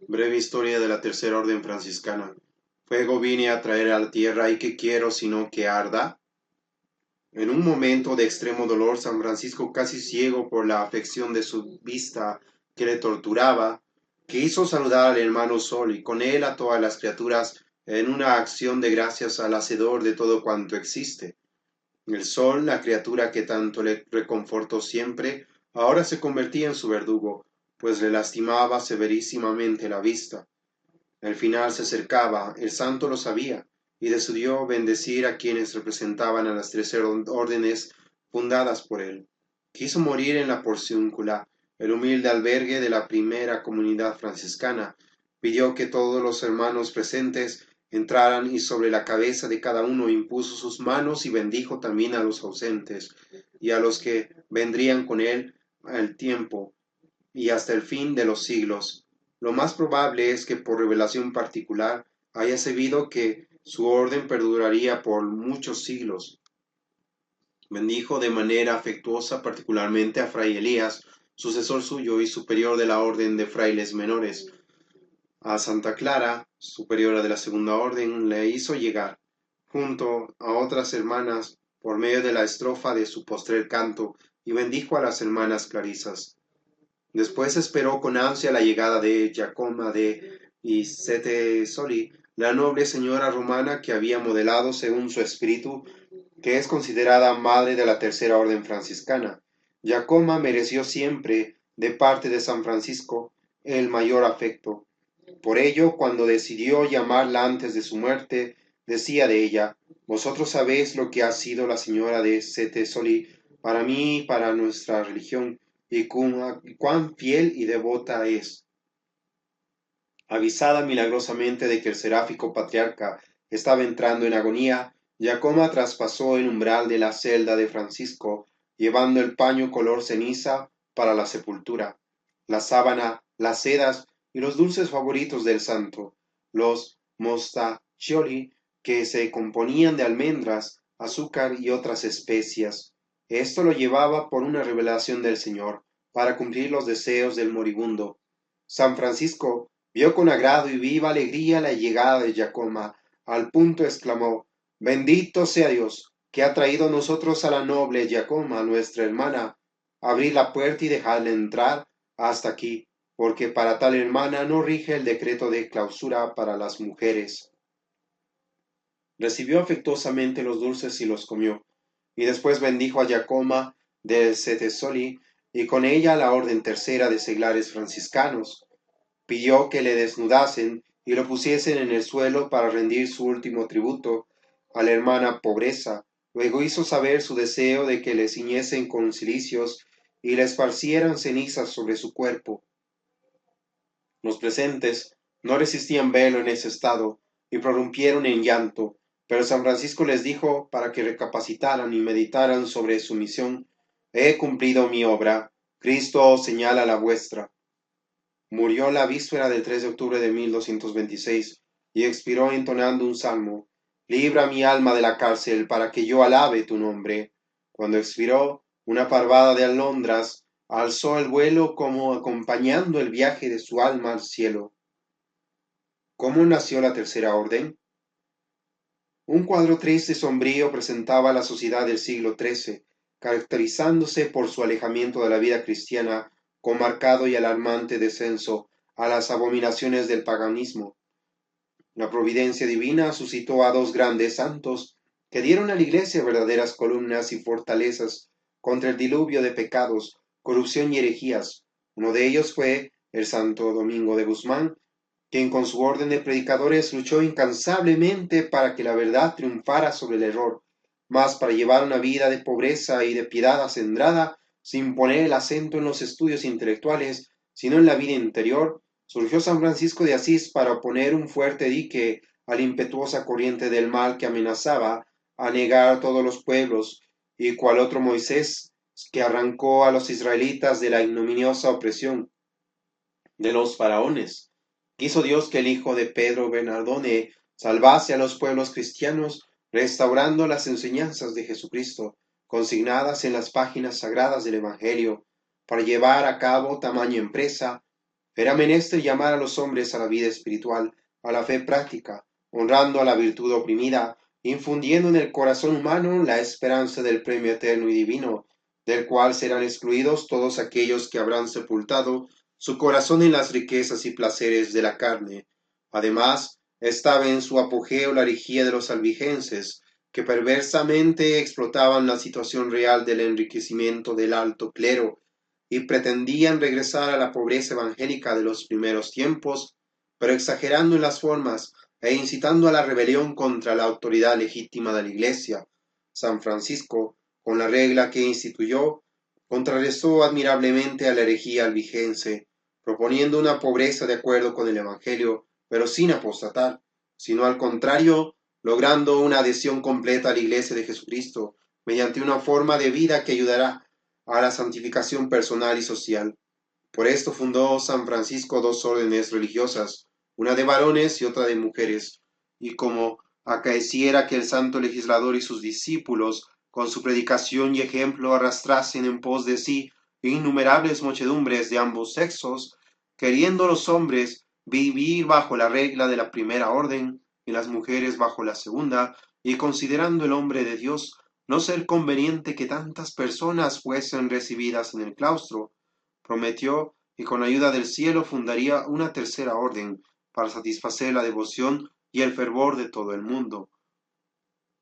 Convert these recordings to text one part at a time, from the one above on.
Breve historia de la Tercera Orden Franciscana. Fuego vine a traer a la tierra y qué quiero sino que arda. En un momento de extremo dolor, San Francisco, casi ciego por la afección de su vista que le torturaba, quiso saludar al hermano Sol y con él a todas las criaturas en una acción de gracias al Hacedor de todo cuanto existe. El Sol, la criatura que tanto le reconfortó siempre, ahora se convertía en su verdugo, pues le lastimaba severísimamente la vista. El final se acercaba, el santo lo sabía, y decidió bendecir a quienes representaban a las tres órdenes fundadas por él. Quiso morir en la porciúncula, el humilde albergue de la primera comunidad franciscana. Pidió que todos los hermanos presentes entraran y sobre la cabeza de cada uno impuso sus manos y bendijo también a los ausentes y a los que vendrían con él al tiempo y hasta el fin de los siglos. Lo más probable es que por revelación particular haya sabido que su orden perduraría por muchos siglos. Bendijo de manera afectuosa particularmente a Fray Elías, sucesor suyo y superior de la orden de frailes menores. A Santa Clara, superiora de la segunda orden, le hizo llegar, junto a otras hermanas, por medio de la estrofa de su postrer canto, y bendijo a las hermanas clarisas. Después esperó con ansia la llegada de Giacoma de Sette Soli, la noble señora romana que había modelado según su espíritu, que es considerada madre de la tercera orden franciscana. Giacoma mereció siempre, de parte de San Francisco, el mayor afecto. Por ello, cuando decidió llamarla antes de su muerte, decía de ella: vosotros sabéis lo que ha sido la señora de Sette Soli para mí y para nuestra religión, y cuán fiel y devota es. Avisada milagrosamente de que el seráfico patriarca estaba entrando en agonía, Giacoma traspasó el umbral de la celda de Francisco, llevando el paño color ceniza para la sepultura, la sábana, las sedas y los dulces favoritos del santo, los mostaccioli, que se componían de almendras, azúcar y otras especias. Esto lo llevaba por una revelación del Señor, para cumplir los deseos del moribundo. San Francisco vio con agrado y viva alegría la llegada de Giacoma. Al punto exclamó: bendito sea Dios, que ha traído a nosotros a la noble Giacoma, nuestra hermana. Abrid la puerta y dejadle entrar hasta aquí, porque para tal hermana no rige el decreto de clausura para las mujeres. Recibió afectuosamente los dulces y los comió, y después bendijo a Giacoma de Setesoli y con ella la orden tercera de seglares franciscanos. Pidió que le desnudasen y lo pusiesen en el suelo para rendir su último tributo a la hermana pobreza. Luego hizo saber su deseo de que le ciñesen con cilicios y le esparcieran cenizas sobre su cuerpo. Los presentes no resistían verlo en ese estado y prorrumpieron en llanto, pero San Francisco les dijo para que recapacitaran y meditaran sobre su misión: he cumplido mi obra, Cristo os señala la vuestra. Murió la víspera del 3 de octubre de 1226 y expiró entonando un salmo: libra mi alma de la cárcel para que yo alabe tu nombre. Cuando expiró, una parvada de alondras alzó el vuelo como acompañando el viaje de su alma al cielo. ¿Cómo nació la tercera orden? Un cuadro triste y sombrío presentaba la sociedad del siglo XIII, caracterizándose por su alejamiento de la vida cristiana con marcado y alarmante descenso a las abominaciones del paganismo. La providencia divina suscitó a dos grandes santos que dieron a la Iglesia verdaderas columnas y fortalezas contra el diluvio de pecados, corrupción y herejías. Uno de ellos fue el santo Domingo de Guzmán, quien con su orden de predicadores luchó incansablemente para que la verdad triunfara sobre el error, mas para llevar una vida de pobreza y de piedad acendrada, sin poner el acento en los estudios intelectuales, sino en la vida interior, surgió San Francisco de Asís para oponer un fuerte dique a la impetuosa corriente del mal que amenazaba a negar todos los pueblos, y cual otro Moisés que arrancó a los israelitas de la ignominiosa opresión de los faraones. Quiso Dios que el hijo de Pedro Bernardone salvase a los pueblos cristianos, restaurando las enseñanzas de Jesucristo, consignadas en las páginas sagradas del Evangelio, para llevar a cabo tamaña empresa. Era menester llamar a los hombres a la vida espiritual, a la fe práctica, honrando a la virtud oprimida, infundiendo en el corazón humano la esperanza del premio eterno y divino, del cual serán excluidos todos aquellos que habrán sepultado su corazón en las riquezas y placeres de la carne. Además, estaba en su apogeo la herejía de los albigenses, que perversamente explotaban la situación real del enriquecimiento del alto clero y pretendían regresar a la pobreza evangélica de los primeros tiempos, pero exagerando en las formas e incitando a la rebelión contra la autoridad legítima de la Iglesia. San Francisco, con la regla que instituyó, contrarrestó admirablemente a la herejía albigense, proponiendo una pobreza de acuerdo con el Evangelio, pero sin apostatar, sino al contrario, logrando una adhesión completa a la Iglesia de Jesucristo, mediante una forma de vida que ayudará a la santificación personal y social. Por esto fundó San Francisco dos órdenes religiosas, una de varones y otra de mujeres, y como acaeciera que el santo legislador y sus discípulos, con su predicación y ejemplo, arrastrasen en pos de sí innumerables muchedumbres de ambos sexos, queriendo los hombres vivir bajo la regla de la primera orden y las mujeres bajo la segunda, y considerando el hombre de Dios no ser conveniente que tantas personas fuesen recibidas en el claustro, prometió que con ayuda del cielo fundaría una tercera orden para satisfacer la devoción y el fervor de todo el mundo.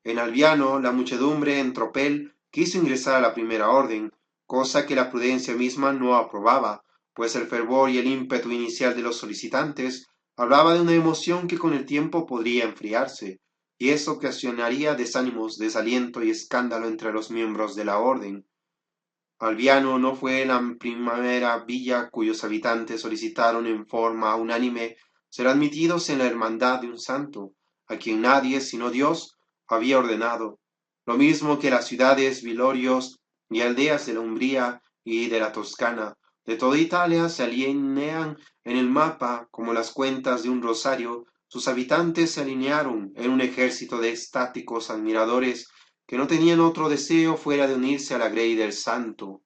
En Albiano, la muchedumbre en tropel quiso ingresar a la primera orden, cosa que la prudencia misma no aprobaba, pues el fervor y el ímpetu inicial de los solicitantes hablaba de una emoción que con el tiempo podría enfriarse, y eso ocasionaría desánimos, desaliento y escándalo entre los miembros de la orden. Albiano no fue la primera villa cuyos habitantes solicitaron en forma unánime ser admitidos en la hermandad de un santo, a quien nadie sino Dios había ordenado, lo mismo que las ciudades, vilorios y aldeas de la Umbría y de la Toscana, de toda Italia se alinean en el mapa como las cuentas de un rosario, sus habitantes se alinearon en un ejército de estáticos admiradores que no tenían otro deseo fuera de unirse a la grey del santo.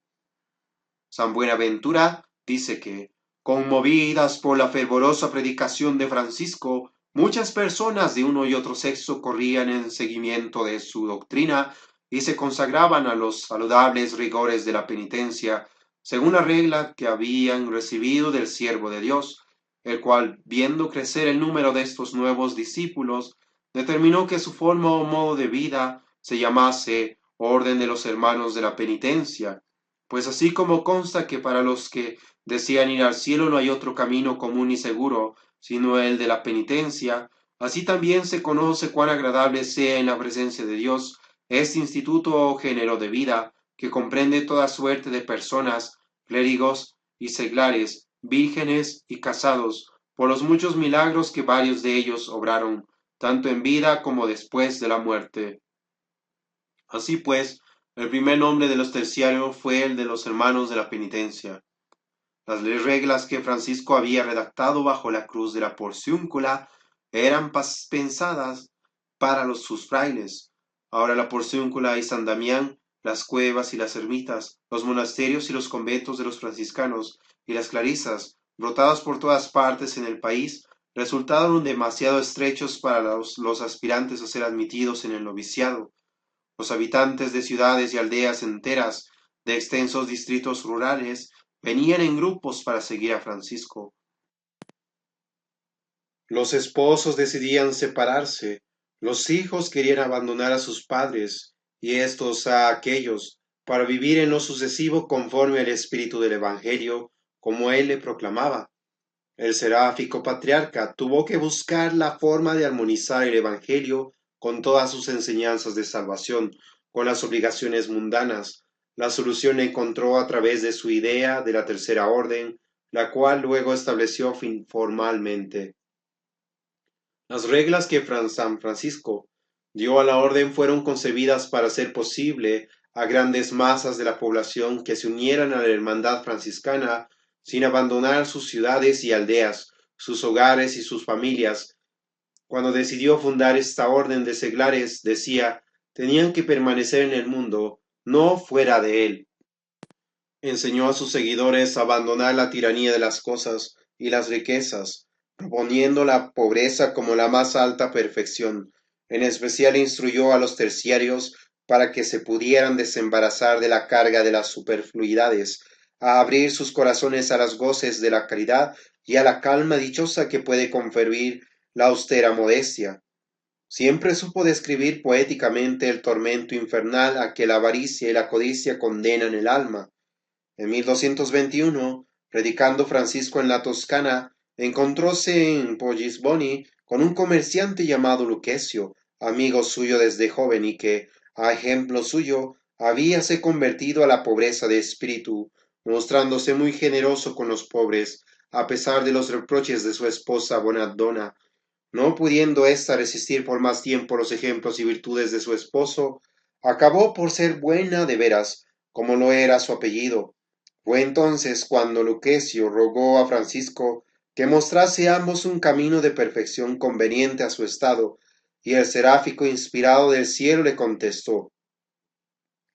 San Buenaventura dice que, conmovidas por la fervorosa predicación de Francisco, muchas personas de uno y otro sexo corrían en seguimiento de su doctrina y se consagraban a los saludables rigores de la penitencia, según la regla que habían recibido del siervo de Dios, el cual, viendo crecer el número de estos nuevos discípulos, determinó que su forma o modo de vida se llamase Orden de los Hermanos de la Penitencia, pues así como consta que para los que desean ir al cielo no hay otro camino común y seguro, sino el de la penitencia, así también se conoce cuán agradable sea en la presencia de Dios este instituto o género de vida, que comprende toda suerte de personas, clérigos y seglares, vírgenes y casados, por los muchos milagros que varios de ellos obraron, tanto en vida como después de la muerte. Así pues, el primer nombre de los terciarios fue el de los hermanos de la penitencia. Las reglas que Francisco había redactado bajo la cruz de la porciúncula eran pensadas para sus frailes. Ahora la porciúncula y San Damián, las cuevas y las ermitas, los monasterios y los conventos de los franciscanos y las clarisas, brotados por todas partes en el país, resultaron demasiado estrechos para los aspirantes a ser admitidos en el noviciado. Los habitantes de ciudades y aldeas enteras, de extensos distritos rurales, venían en grupos para seguir a Francisco. Los esposos decidían separarse, los hijos querían abandonar a sus padres, y estos a aquellos, para vivir en lo sucesivo conforme al espíritu del Evangelio, como él le proclamaba. El seráfico patriarca tuvo que buscar la forma de armonizar el Evangelio con todas sus enseñanzas de salvación, con las obligaciones mundanas. La solución la encontró a través de su idea de la tercera orden, la cual luego estableció formalmente. Las reglas que San Francisco dio a la orden fueron concebidas para hacer posible a grandes masas de la población que se unieran a la hermandad franciscana sin abandonar sus ciudades y aldeas, sus hogares y sus familias. Cuando decidió fundar esta orden de seglares, decía, tenían que permanecer en el mundo, no fuera de él. Enseñó a sus seguidores a abandonar la tiranía de las cosas, y las riquezas, proponiendo la pobreza como la más alta perfección. En especial instruyó a los terciarios para que se pudieran desembarazar de la carga de las superfluidades, a abrir sus corazones a los goces de la caridad y a la calma dichosa que puede conferir la austera modestia. Siempre supo describir poéticamente el tormento infernal a que la avaricia y la codicia condenan el alma. En 1221, predicando Francisco en la Toscana, encontróse en Pogisboni con un comerciante llamado Lucchesio, amigo suyo desde joven y que, a ejemplo suyo, habíase convertido a la pobreza de espíritu, mostrándose muy generoso con los pobres, a pesar de los reproches de su esposa Bonadonna. No pudiendo ésta resistir por más tiempo los ejemplos y virtudes de su esposo, acabó por ser buena de veras, como lo era su apellido. Fue entonces cuando Lucchesio rogó a Francisco que mostrase a ambos un camino de perfección conveniente a su estado, y el seráfico inspirado del cielo le contestó: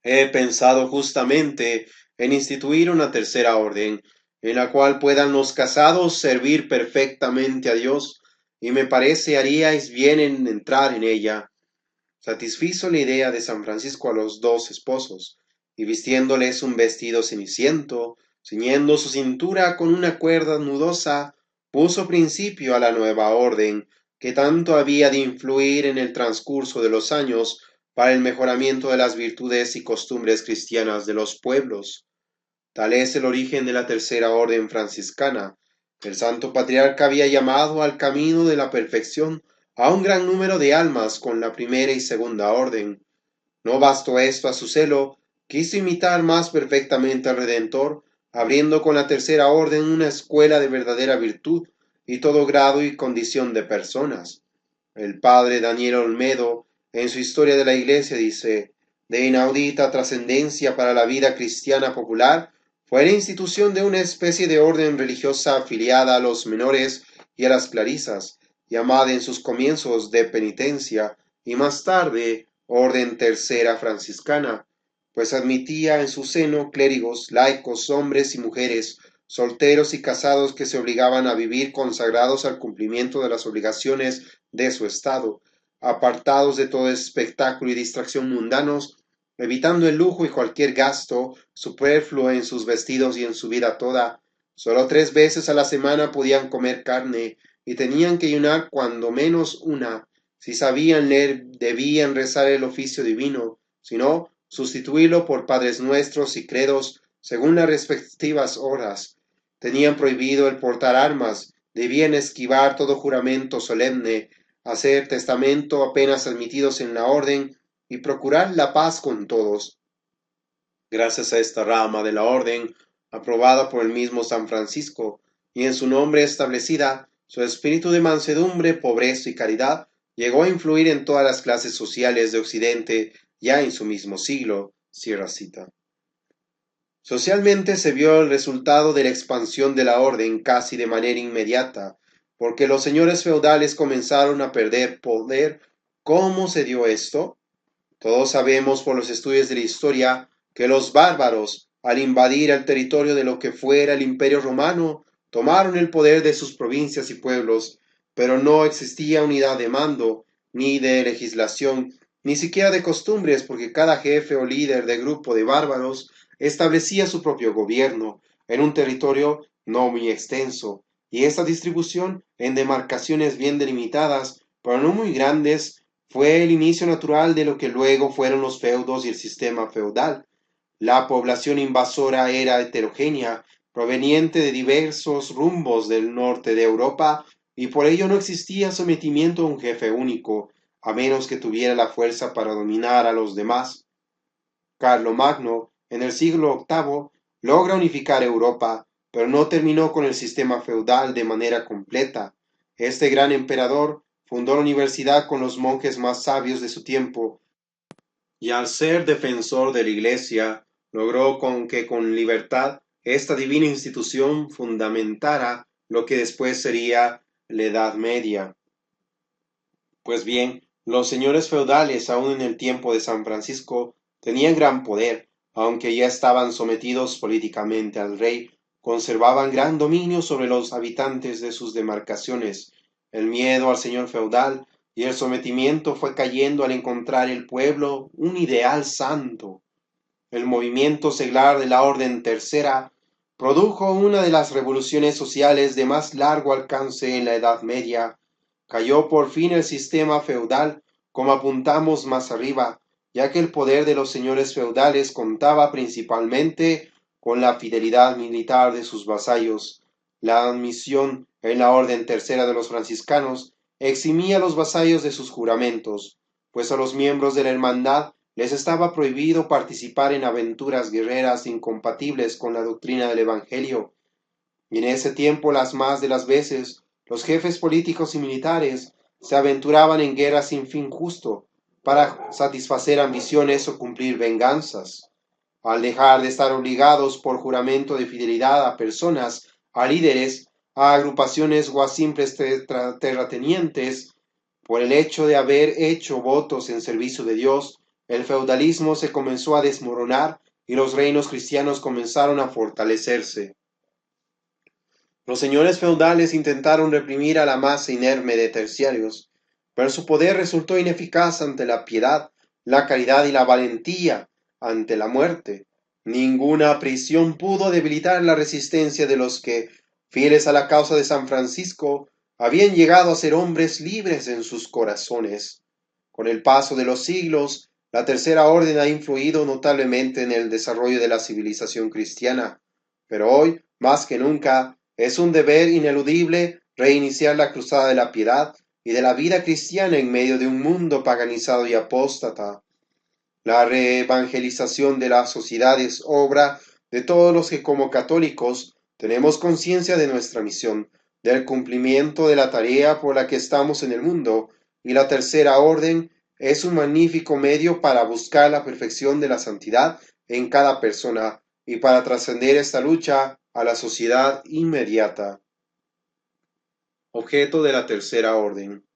He pensado justamente en instituir una tercera orden, en la cual puedan los casados servir perfectamente a Dios, y me parece haríais bien en entrar en ella. Satisfizo la idea de San Francisco a los dos esposos, y vistiéndoles un vestido ceniciento, ciñendo su cintura con una cuerda nudosa, puso principio a la nueva orden, que tanto había de influir en el transcurso de los años para el mejoramiento de las virtudes y costumbres cristianas de los pueblos. Tal es el origen de la tercera orden franciscana. El santo patriarca había llamado al camino de la perfección a un gran número de almas con la primera y segunda orden. No bastó esto a su celo, quiso imitar más perfectamente al Redentor, abriendo con la tercera orden una escuela de verdadera virtud y todo grado y condición de personas. El padre Daniel Olmedo, en su Historia de la Iglesia, dice: de inaudita trascendencia para la vida cristiana popular fue la institución de una especie de orden religiosa afiliada a los menores y a las clarisas, llamada en sus comienzos de penitencia y más tarde orden tercera franciscana, pues admitía en su seno clérigos, laicos, hombres y mujeres, solteros y casados que se obligaban a vivir consagrados al cumplimiento de las obligaciones de su estado, apartados de todo espectáculo y distracción mundanos, evitando el lujo y cualquier gasto superfluo en sus vestidos y en su vida toda. Solo 3 veces a la semana podían comer carne y tenían que ayunar cuando menos una. Si sabían leer, debían rezar el oficio divino, si no, sustituirlo por Padres Nuestros y credos según las respectivas horas. Tenían prohibido el portar armas, debían esquivar todo juramento solemne, hacer testamento apenas admitidos en la orden y procurar la paz con todos. Gracias a esta rama de la orden, aprobada por el mismo San Francisco, y en su nombre establecida, su espíritu de mansedumbre, pobreza y caridad llegó a influir en todas las clases sociales de Occidente ya en su mismo siglo. Cierra cita. Socialmente se vio el resultado de la expansión de la orden casi de manera inmediata, porque los señores feudales comenzaron a perder poder. ¿Cómo se dio esto? Todos sabemos por los estudios de la historia que los bárbaros, al invadir el territorio de lo que fuera el Imperio Romano, tomaron el poder de sus provincias y pueblos, pero no existía unidad de mando, ni de legislación, ni siquiera de costumbres, porque cada jefe o líder de grupo de bárbaros establecía su propio gobierno en un territorio no muy extenso, y esta distribución en demarcaciones bien delimitadas, pero no muy grandes, fue el inicio natural de lo que luego fueron los feudos y el sistema feudal. La población invasora era heterogénea, proveniente de diversos rumbos del norte de Europa, y por ello no existía sometimiento a un jefe único, a menos que tuviera la fuerza para dominar a los demás. Carlomagno, en el siglo VIII, logra unificar Europa, pero no terminó con el sistema feudal de manera completa. Este gran emperador fundó la universidad con los monjes más sabios de su tiempo, y al ser defensor de la Iglesia, logró que con libertad esta divina institución fundamentara lo que después sería la Edad Media. Pues bien, los señores feudales, aun en el tiempo de San Francisco, tenían gran poder, aunque ya estaban sometidos políticamente al rey, conservaban gran dominio sobre los habitantes de sus demarcaciones. El miedo al señor feudal y el sometimiento fue cayendo al encontrar el pueblo un ideal santo. El movimiento seglar de la Orden Tercera produjo una de las revoluciones sociales de más largo alcance en la Edad Media. Cayó por fin el sistema feudal, como apuntamos más arriba, ya que el poder de los señores feudales contaba principalmente con la fidelidad militar de sus vasallos. La admisión en la Orden Tercera de los franciscanos eximía a los vasallos de sus juramentos, pues a los miembros de la hermandad les estaba prohibido participar en aventuras guerreras incompatibles con la doctrina del Evangelio, y en ese tiempo las más de las veces los jefes políticos y militares se aventuraban en guerras sin fin justo para satisfacer ambiciones o cumplir venganzas. Al dejar de estar obligados por juramento de fidelidad a personas, a líderes, a agrupaciones o a simples terratenientes, por el hecho de haber hecho votos en servicio de Dios, el feudalismo se comenzó a desmoronar y los reinos cristianos comenzaron a fortalecerse. Los señores feudales intentaron reprimir a la masa inerme de terciarios, pero su poder resultó ineficaz ante la piedad, la caridad y la valentía ante la muerte. Ninguna prisión pudo debilitar la resistencia de los que, fieles a la causa de San Francisco, habían llegado a ser hombres libres en sus corazones. Con el paso de los siglos, la Tercera Orden ha influido notablemente en el desarrollo de la civilización cristiana, pero hoy, más que nunca, es un deber ineludible reiniciar la cruzada de la piedad y de la vida cristiana en medio de un mundo paganizado y apóstata. La reevangelización de la sociedad es obra de todos los que como católicos tenemos conciencia de nuestra misión, del cumplimiento de la tarea por la que estamos en el mundo, y la Tercera Orden es un magnífico medio para buscar la perfección de la santidad en cada persona y para trascender esta lucha a la sociedad inmediata. Objeto de la Tercera Orden.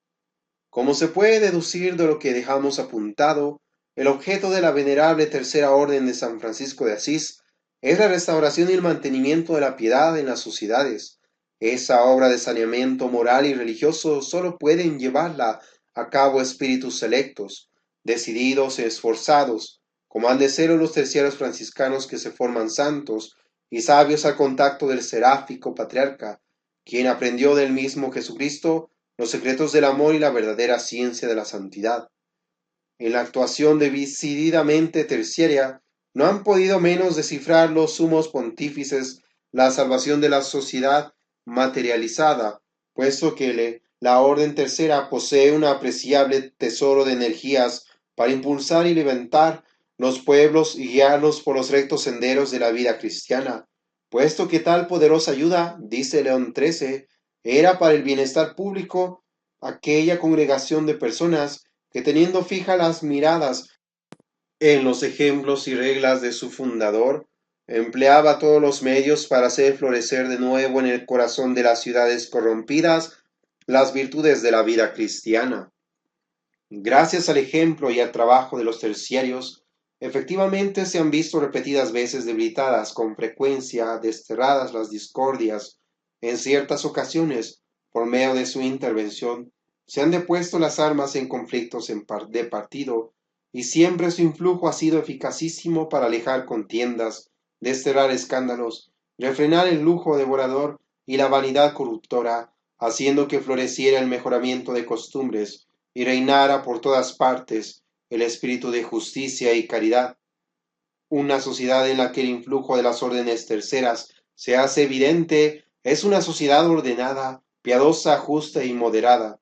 Como se puede deducir de lo que dejamos apuntado, el objeto de la venerable Tercera Orden de San Francisco de Asís es la restauración y el mantenimiento de la piedad en las sociedades. Esa obra de saneamiento moral y religioso solo pueden llevarla a cabo espíritus selectos, decididos y esforzados, como han de ser los terciarios franciscanos que se forman santos y sabios al contacto del seráfico patriarca, quien aprendió del mismo Jesucristo los secretos del amor y la verdadera ciencia de la santidad. En la actuación decididamente terciaria, no han podido menos descifrar los sumos pontífices la salvación de la sociedad materializada, puesto que la Orden Tercera posee un apreciable tesoro de energías para impulsar y levantar los pueblos y guiarlos por los rectos senderos de la vida cristiana, puesto que tal poderosa ayuda, dice León XIII, era para el bienestar público aquella congregación de personas que teniendo fijas las miradas en los ejemplos y reglas de su fundador, empleaba todos los medios para hacer florecer de nuevo en el corazón de las ciudades corrompidas las virtudes de la vida cristiana. Gracias al ejemplo y al trabajo de los terciarios, efectivamente se han visto repetidas veces debilitadas con frecuencia, desterradas las discordias, en ciertas ocasiones, por medio de su intervención, se han depuesto las armas en conflictos de partido, y siempre su influjo ha sido eficacísimo para alejar contiendas, desterrar escándalos, refrenar el lujo devorador y la vanidad corruptora, haciendo que floreciera el mejoramiento de costumbres y reinara por todas partes el espíritu de justicia y caridad. Una sociedad en la que el influjo de las órdenes terceras se hace evidente es una sociedad ordenada, piadosa, justa y moderada.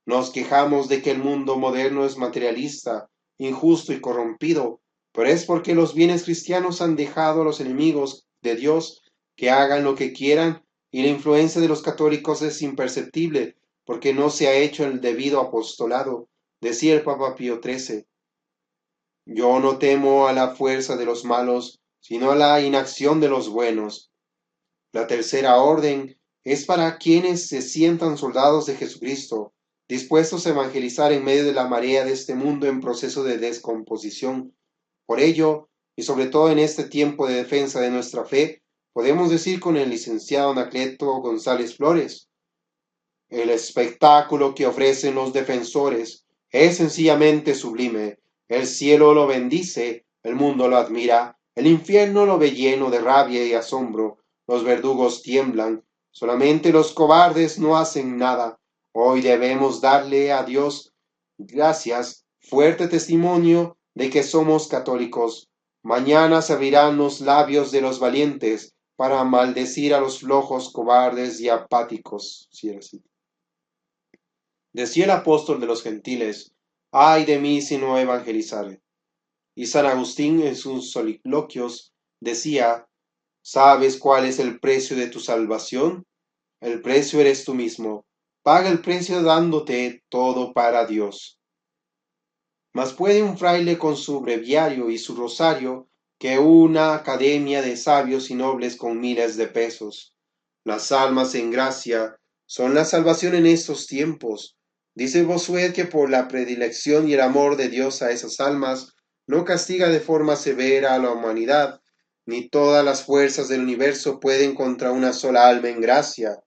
Nos quejamos de que el mundo moderno es materialista, injusto y corrompido, pero es porque los bienes cristianos han dejado a los enemigos de Dios que hagan lo que quieran, y la influencia de los católicos es imperceptible porque no se ha hecho el debido apostolado, decía el Papa Pío XIII. Yo no temo a la fuerza de los malos, sino a la inacción de los buenos. La Tercera Orden es para quienes se sientan soldados de Jesucristo, dispuestos a evangelizar en medio de la marea de este mundo en proceso de descomposición. Por ello, y sobre todo en este tiempo de defensa de nuestra fe, Podemos decir con el licenciado Anacleto González Flores, el espectáculo que ofrecen los defensores es sencillamente sublime. El cielo lo bendice, el mundo lo admira, el infierno lo ve lleno de rabia y asombro, los verdugos tiemblan, solamente los cobardes no hacen nada. Hoy debemos darle a Dios gracias, fuerte testimonio de que somos católicos. Mañana se abrirán los labios de los valientes para maldecir a los flojos, cobardes y apáticos. Sí, así. Decía el apóstol de los gentiles, ay de mí si no evangelizare. Y San Agustín en sus soliloquios decía, ¿sabes cuál es el precio de tu salvación? El precio eres tú mismo. Paga el precio dándote todo para Dios. Mas puede un fraile con su breviario y su rosario que una academia de sabios y nobles con miles de pesos. Las almas en gracia son la salvación en estos tiempos. Dice Bossuet que por la predilección y el amor de Dios a esas almas, no castiga de forma severa a la humanidad, ni todas las fuerzas del universo pueden contra una sola alma en gracia.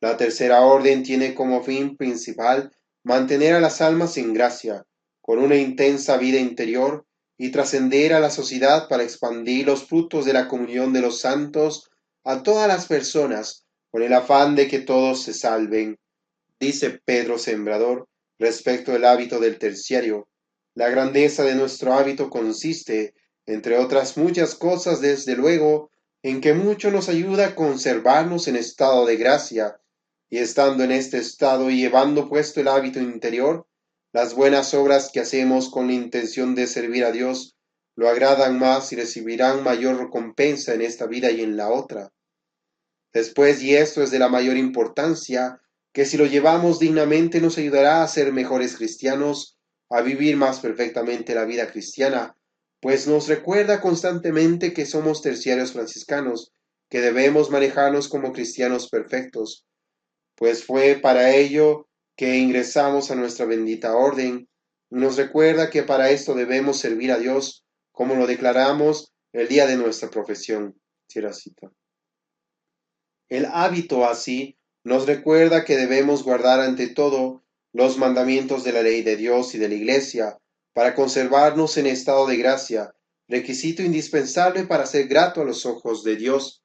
La tercera orden tiene como fin principal mantener a las almas en gracia, con una intensa vida interior, y trascender a la sociedad para expandir los frutos de la comunión de los santos a todas las personas, con el afán de que todos se salven. Dice Pedro Sembrador respecto del hábito del terciario. La grandeza de nuestro hábito consiste, entre otras muchas cosas, desde luego, en que mucho nos ayuda a conservarnos en estado de gracia, y estando en este estado y llevando puesto el hábito interior, las buenas obras que hacemos con la intención de servir a Dios lo agradan más y recibirán mayor recompensa en esta vida y en la otra. Después, y esto es de la mayor importancia, que si lo llevamos dignamente nos ayudará a ser mejores cristianos, a vivir más perfectamente la vida cristiana, pues nos recuerda constantemente que somos terciarios franciscanos, que debemos manejarnos como cristianos perfectos, pues fue para ello que ingresamos a nuestra bendita orden, y nos recuerda que para esto debemos servir a Dios, como lo declaramos el día de nuestra profesión. Cierra cita. El hábito así nos recuerda que debemos guardar ante todo los mandamientos de la ley de Dios y de la Iglesia para conservarnos en estado de gracia, requisito indispensable para ser grato a los ojos de Dios.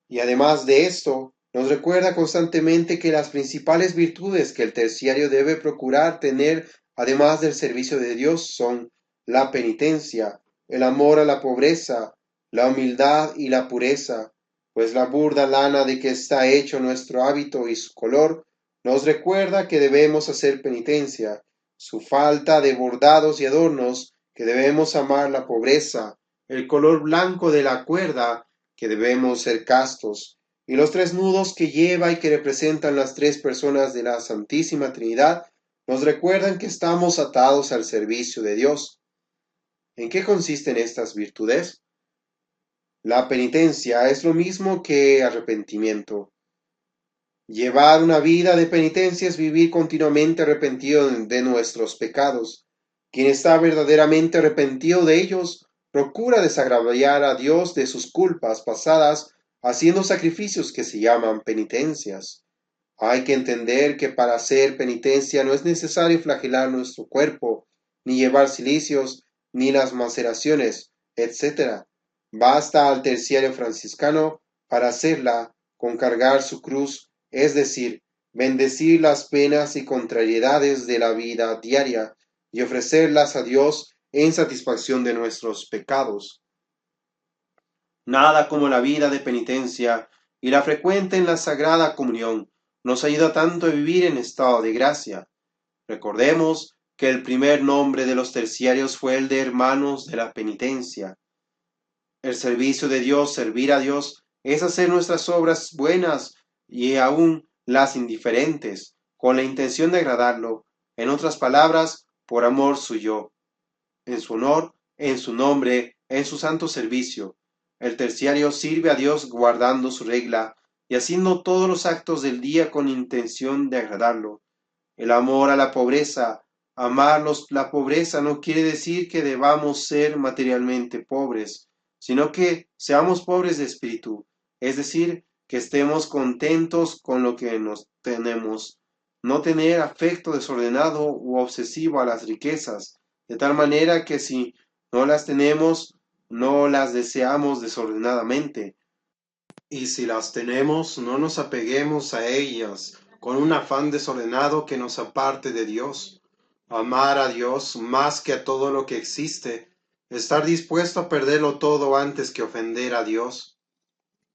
Y además de esto, nos recuerda constantemente que las principales virtudes que el terciario debe procurar tener, además del servicio de Dios, son la penitencia, el amor a la pobreza, la humildad y la pureza, pues la burda lana de que está hecho nuestro hábito y su color nos recuerda que debemos hacer penitencia, su falta de bordados y adornos, que debemos amar la pobreza, el color blanco de la cuerda, que debemos ser castos, y los tres nudos que lleva y que representan las tres personas de la Santísima Trinidad, nos recuerdan que estamos atados al servicio de Dios. ¿En qué consisten estas virtudes? La penitencia es lo mismo que arrepentimiento. Llevar una vida de penitencia es vivir continuamente arrepentido de nuestros pecados. Quien está verdaderamente arrepentido de ellos procura desagraviar a Dios de sus culpas pasadas haciendo sacrificios que se llaman penitencias. Hay que entender que para hacer penitencia no es necesario flagelar nuestro cuerpo, ni llevar cilicios, ni las maceraciones, etc. Basta al terciario franciscano para hacerla con cargar su cruz, es decir, bendecir las penas y contrariedades de la vida diaria y ofrecerlas a Dios en satisfacción de nuestros pecados. Nada como la vida de penitencia y la frecuente en la Sagrada Comunión nos ayuda tanto a vivir en estado de gracia. Recordemos que el primer nombre de los terciarios fue el de hermanos de la penitencia. El servicio de Dios, servir a Dios, es hacer nuestras obras buenas y aún las indiferentes, con la intención de agradarlo, en otras palabras, por amor suyo, en su honor, en su nombre, en su santo servicio. El terciario sirve a Dios guardando su regla y haciendo todos los actos del día con intención de agradarlo. El amor a la pobreza, amarnos la pobreza no quiere decir que debamos ser materialmente pobres, sino que seamos pobres de espíritu, es decir, que estemos contentos con lo que nos tenemos, no tener afecto desordenado u obsesivo a las riquezas, de tal manera que si no las tenemos, no las deseamos desordenadamente, y si las tenemos, no nos apeguemos a ellas con un afán desordenado que nos aparte de Dios. Amar a Dios más que a todo lo que existe, estar dispuesto a perderlo todo antes que ofender a Dios.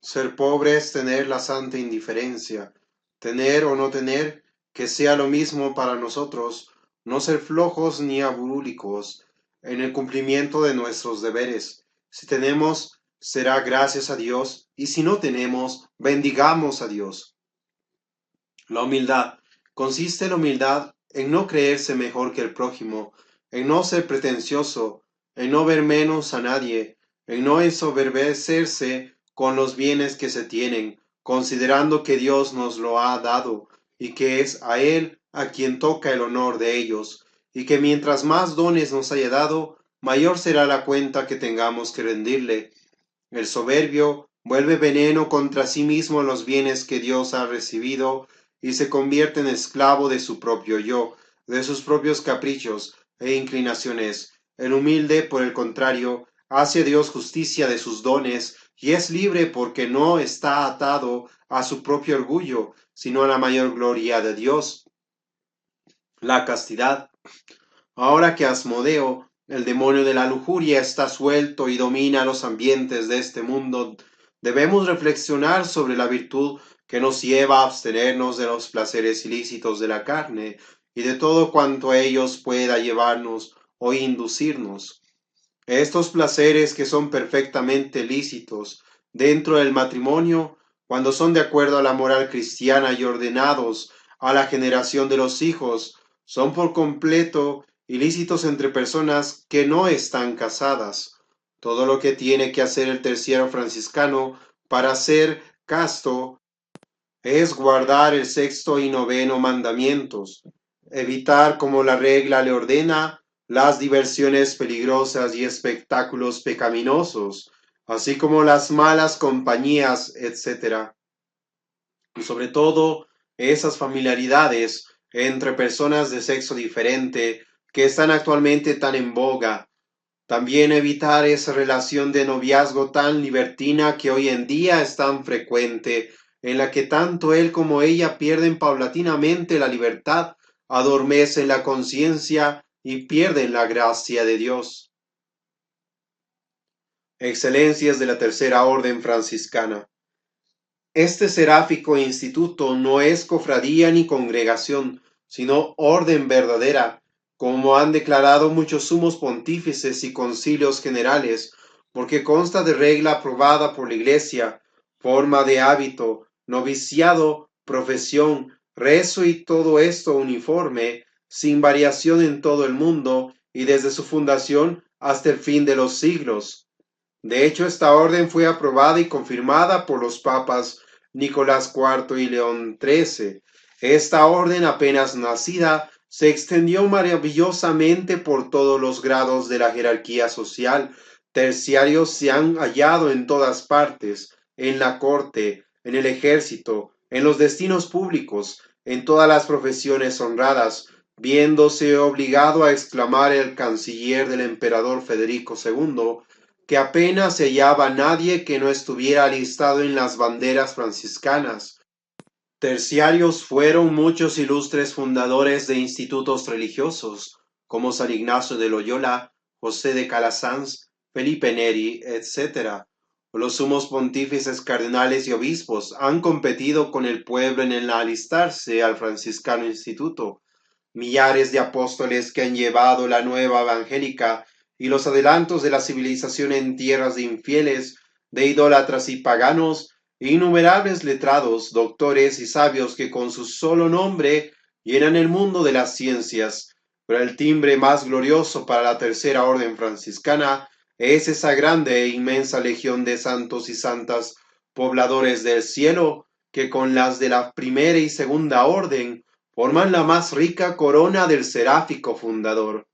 Ser pobre es tener la santa indiferencia, tener o no tener, que sea lo mismo para nosotros, no ser flojos ni abúlicos en el cumplimiento de nuestros deberes. Si tenemos, será gracias a Dios, y si no tenemos, bendigamos a Dios. La humildad. Consiste la humildad en no creerse mejor que el prójimo, en no ser pretencioso, en no ver menos a nadie, en no ensoberbecerse con los bienes que se tienen, considerando que Dios nos lo ha dado y que es a Él a quien toca el honor de ellos, y que mientras más dones nos haya dado, mayor será la cuenta que tengamos que rendirle. El soberbio vuelve veneno contra sí mismo los bienes que Dios ha recibido y se convierte en esclavo de su propio yo, de sus propios caprichos e inclinaciones. El humilde, por el contrario, hace a Dios justicia de sus dones y es libre porque no está atado a su propio orgullo, sino a la mayor gloria de Dios. La castidad. Ahora que Asmodeo, el demonio de la lujuria, está suelto y domina los ambientes de este mundo, debemos reflexionar sobre la virtud que nos lleva a abstenernos de los placeres ilícitos de la carne y de todo cuanto a ellos pueda llevarnos o inducirnos. Estos placeres que son perfectamente lícitos dentro del matrimonio, cuando son de acuerdo a la moral cristiana y ordenados a la generación de los hijos, son por completo ilícitos entre personas que no están casadas. Todo lo que tiene que hacer el terciario franciscano para ser casto es guardar el sexto y noveno mandamientos, evitar como la regla le ordena las diversiones peligrosas y espectáculos pecaminosos, así como las malas compañías, etc. Y sobre todo esas familiaridades entre personas de sexo diferente que están actualmente tan en boga. También evitar esa relación de noviazgo tan libertina que hoy en día es tan frecuente, en la que tanto él como ella pierden paulatinamente la libertad, adormecen la conciencia y pierden la gracia de Dios. Excelencias de la Tercera Orden Franciscana. Este seráfico instituto no es cofradía ni congregación, sino orden verdadera, como han declarado muchos sumos pontífices y concilios generales, porque consta de regla aprobada por la Iglesia, forma de hábito, noviciado, profesión, rezo y todo esto uniforme, sin variación en todo el mundo y desde su fundación hasta el fin de los siglos. De hecho, esta orden fue aprobada y confirmada por los papas Nicolás IV y León XIII. Esta orden apenas nacida se extendió maravillosamente por todos los grados de la jerarquía social. Terciarios se han hallado en todas partes, en la corte, en el ejército, en los destinos públicos, en todas las profesiones honradas, viéndose obligado a exclamar el canciller del emperador Federico II, que apenas se hallaba nadie que no estuviera alistado en las banderas franciscanas. Terciarios fueron muchos ilustres fundadores de institutos religiosos, como San Ignacio de Loyola, José de Calasanz, Felipe Neri, etc. Los sumos pontífices cardenales y obispos han competido con el pueblo en el alistarse al franciscano instituto. Millares de apóstoles que han llevado la nueva evangélica y los adelantos de la civilización en tierras de infieles, de idólatras y paganos, e innumerables letrados, doctores y sabios que con su solo nombre llenan el mundo de las ciencias. Pero el timbre más glorioso para la tercera orden franciscana es esa grande e inmensa legión de santos y santas pobladores del cielo, que con las de la primera y segunda orden forman la más rica corona del seráfico fundador.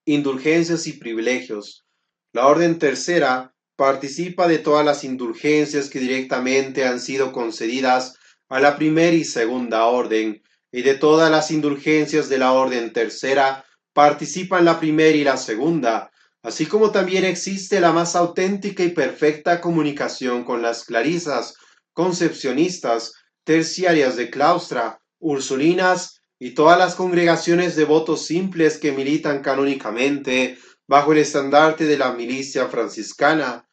Indulgencias y privilegios. La orden tercera participa de todas las indulgencias que directamente han sido concedidas a la primera y segunda orden, y de todas las indulgencias de la orden tercera participan la primera y la segunda, así como también existe la más auténtica y perfecta comunicación con las clarisas, concepcionistas, terciarias de claustra, ursulinas y todas las congregaciones de votos simples que militan canónicamente bajo el estandarte de la milicia franciscana.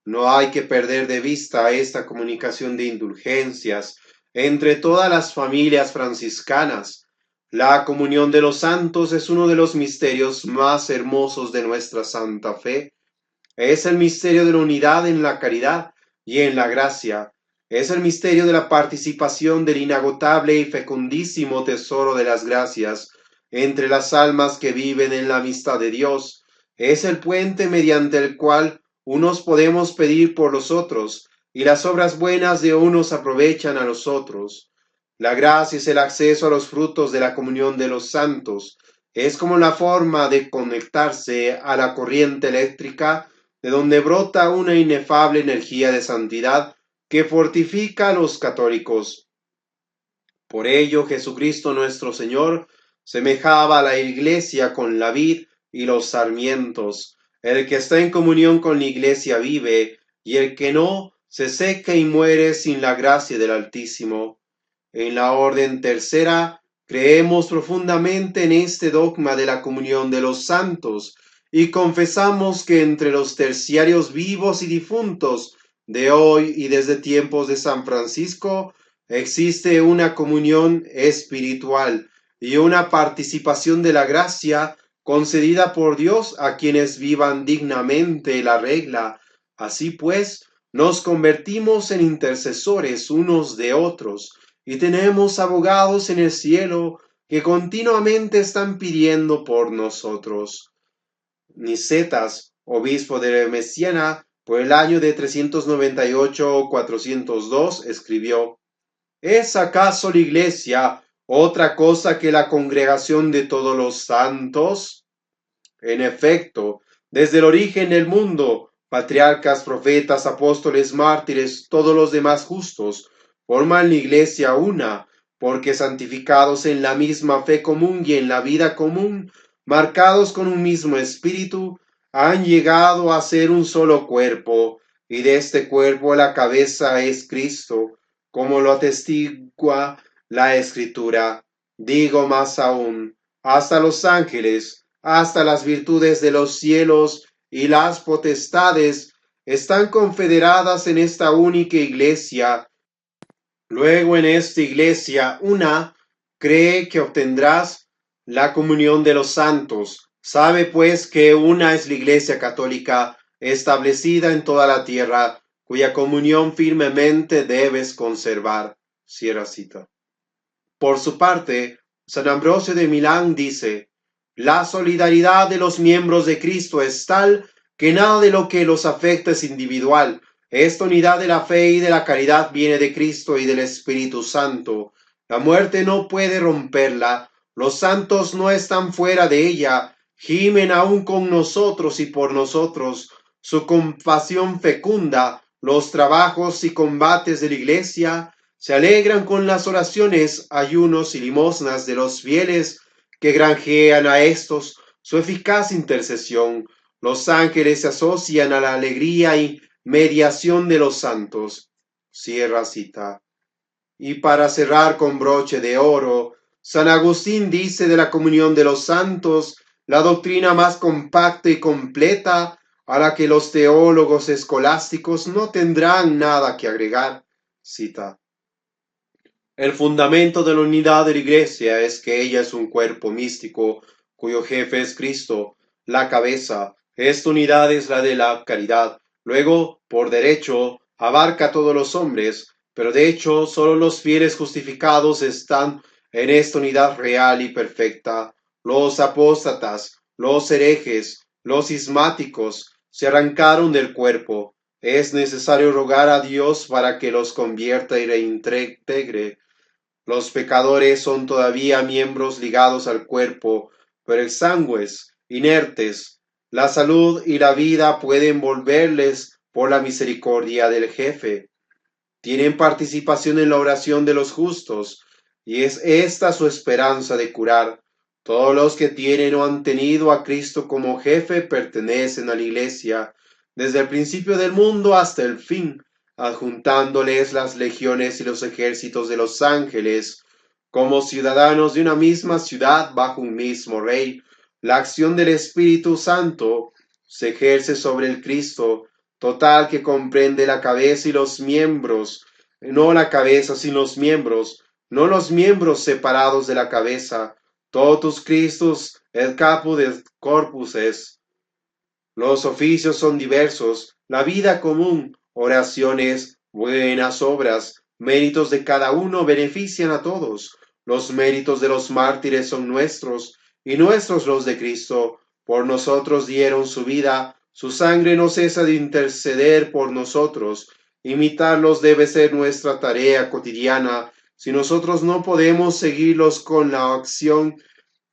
No hay que perder de vista esta comunicación de indulgencias entre todas las familias franciscanas. La comunión de los santos es uno de los misterios más hermosos de nuestra santa fe. Es el misterio de la unidad en la caridad y en la gracia. Es el misterio de la participación del inagotable y fecundísimo tesoro de las gracias entre las almas que viven en la amistad de Dios. Es el puente mediante el cual unos podemos pedir por los otros y las obras buenas de unos aprovechan a los otros. La gracia es el acceso a los frutos de la comunión de los santos. Es como la forma de conectarse a la corriente eléctrica de donde brota una inefable energía de santidad que fortifica a los católicos. Por ello Jesucristo nuestro Señor semejaba a la iglesia con la vid y los sarmientos. El que está en comunión con la iglesia vive, y el que no se seca y muere sin la gracia del Altísimo. En la orden tercera creemos profundamente en este dogma de la comunión de los santos y confesamos que entre los terciarios vivos y difuntos de hoy y desde tiempos de San Francisco existe una comunión espiritual y una participación de la gracia concedida por Dios a quienes vivan dignamente la regla. Así pues, nos convertimos en intercesores unos de otros y tenemos abogados en el cielo que continuamente están pidiendo por nosotros. Nicetas, obispo de Mesiana, por el año de 398 o 402, escribió: ¿Es acaso la iglesia otra cosa que la congregación de todos los santos? En efecto, desde el origen del mundo, patriarcas, profetas, apóstoles, mártires, todos los demás justos, forman la iglesia una, porque santificados en la misma fe común y en la vida común, marcados con un mismo espíritu, han llegado a ser un solo cuerpo, y de este cuerpo la cabeza es Cristo, como lo atestigua la Escritura. Digo más aún, hasta los ángeles, hasta las virtudes de los cielos y las potestades están confederadas en esta única iglesia. Luego en esta iglesia una cree que obtendrás la comunión de los santos. Sabe pues que una es la iglesia católica establecida en toda la tierra, cuya comunión firmemente debes conservar. Cierra cita. Por su parte, San Ambrosio de Milán dice: la solidaridad de los miembros de Cristo es tal que nada de lo que los afecta es individual. Esta unidad de la fe y de la caridad viene de Cristo y del Espíritu Santo. La muerte no puede romperla. Los santos no están fuera de ella. Gimen aún con nosotros y por nosotros. Su compasión fecunda los trabajos y combates de la Iglesia. Se alegran con las oraciones, ayunos y limosnas de los fieles que granjean a estos su eficaz intercesión. Los ángeles se asocian a la alegría y mediación de los santos. Cierra cita. Y para cerrar con broche de oro, San Agustín dice de la comunión de los santos la doctrina más compacta y completa a la que los teólogos escolásticos no tendrán nada que agregar. Cita: el fundamento de la unidad de la Iglesia es que ella es un cuerpo místico cuyo jefe es Cristo, la cabeza. Esta unidad es la de la caridad. Luego, por derecho, abarca a todos los hombres, pero de hecho solo los fieles justificados están en esta unidad real y perfecta. Los apóstatas, los herejes, los cismáticos se arrancaron del cuerpo. Es necesario rogar a Dios para que los convierta y reintegre. Los pecadores son todavía miembros ligados al cuerpo, pero exangües, inertes. La salud y la vida pueden volverles por la misericordia del Jefe. Tienen participación en la oración de los justos, y es esta su esperanza de curar. Todos los que tienen o han tenido a Cristo como jefe pertenecen a la Iglesia, desde el principio del mundo hasta el fin, adjuntándoles las legiones y los ejércitos de los ángeles, como ciudadanos de una misma ciudad bajo un mismo rey. La acción del Espíritu Santo se ejerce sobre el Cristo, total, que comprende la cabeza y los miembros, no la cabeza sin los miembros, no los miembros separados de la cabeza. Totus Christus el capo del corpus es. Los oficios son diversos, la vida común, oraciones, buenas obras, méritos de cada uno benefician a todos. Los méritos de los mártires son nuestros, y nuestros los de Cristo. Por nosotros dieron su vida, su sangre no cesa de interceder por nosotros. Imitarlos debe ser nuestra tarea cotidiana. Si nosotros no podemos seguirlos con la acción,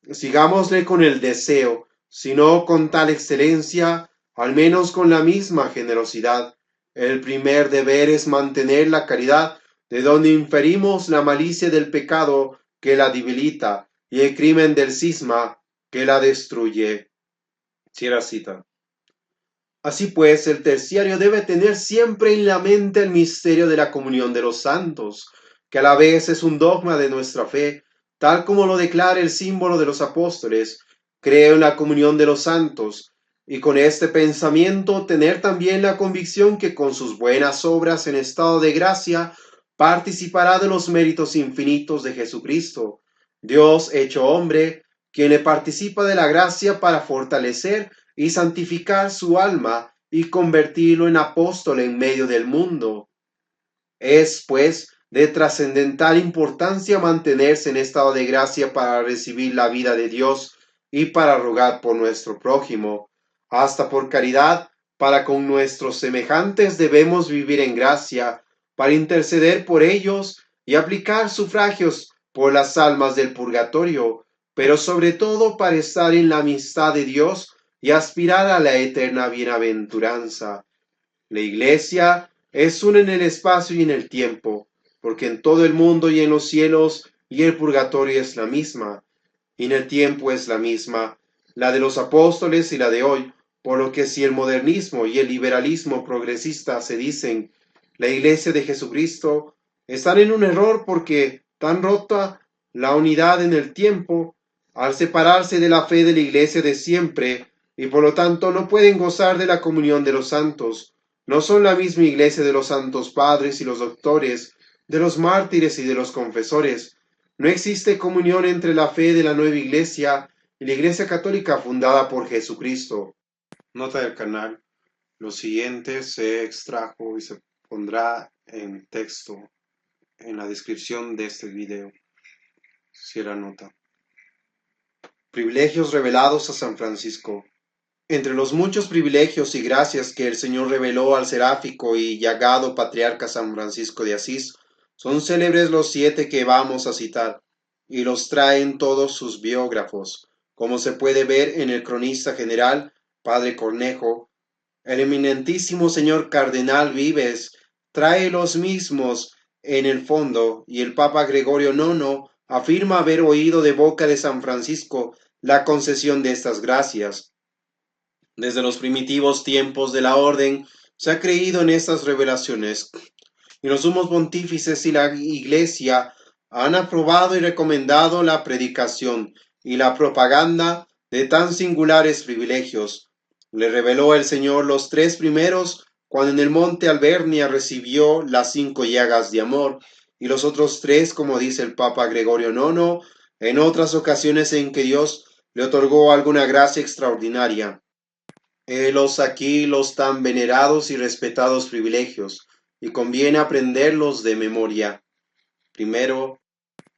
sigámosle con el deseo, sino con tal excelencia, al menos con la misma generosidad. El primer deber es mantener la caridad, de donde inferimos la malicia del pecado que la debilita y el crimen del cisma que la destruye. Cierra cita. Así pues, el terciario debe tener siempre en la mente el misterio de la comunión de los santos, que a la vez es un dogma de nuestra fe, tal como lo declara el símbolo de los apóstoles. Creo en la comunión de los santos, y con este pensamiento tener también la convicción que con sus buenas obras en estado de gracia participará de los méritos infinitos de Jesucristo, Dios hecho hombre, quien le participa de la gracia para fortalecer y santificar su alma y convertirlo en apóstol en medio del mundo. Es, pues, de trascendental importancia mantenerse en estado de gracia para recibir la vida de Dios y para rogar por nuestro prójimo. Hasta por caridad, para con nuestros semejantes debemos vivir en gracia, para interceder por ellos y aplicar sufragios por las almas del purgatorio, pero sobre todo para estar en la amistad de Dios y aspirar a la eterna bienaventuranza. La Iglesia es una en el espacio y en el tiempo, porque en todo el mundo y en los cielos y el purgatorio es la misma, y en el tiempo es la misma, la de los apóstoles y la de hoy, por lo que si el modernismo y el liberalismo progresista se dicen la Iglesia de Jesucristo, están en un error porque tan rota la unidad en el tiempo, al separarse de la fe de la Iglesia de siempre, y por lo tanto no pueden gozar de la comunión de los santos. No son la misma Iglesia de los santos padres y los doctores, de los mártires y de los confesores. No existe comunión entre la fe de la nueva Iglesia y la Iglesia católica fundada por Jesucristo. Nota del canal. Lo siguiente se extrajo y se pondrá en texto en la descripción de este video. Cierra nota. Privilegios revelados a San Francisco. Entre los muchos privilegios y gracias que el Señor reveló al seráfico y llagado patriarca San Francisco de Asís, son célebres los 7 que vamos a citar, y los traen todos sus biógrafos, como se puede ver en el cronista general, Padre Cornejo. El eminentísimo señor Cardenal Vives trae los mismos en el fondo, y el Papa Gregorio IX afirma haber oído de boca de San Francisco la concesión de estas gracias. Desde los primitivos tiempos de la orden se ha creído en estas revelaciones, y los sumos pontífices y la Iglesia han aprobado y recomendado la predicación y la propaganda de tan singulares privilegios. Le reveló el Señor los 3 primeros cuando en el monte Albernia recibió las 5 llagas de amor, y los otros 3, como dice el Papa Gregorio IX, en otras ocasiones en que Dios le otorgó alguna gracia extraordinaria. Helos aquí los tan venerados y respetados privilegios, y conviene aprenderlos de memoria. Primero,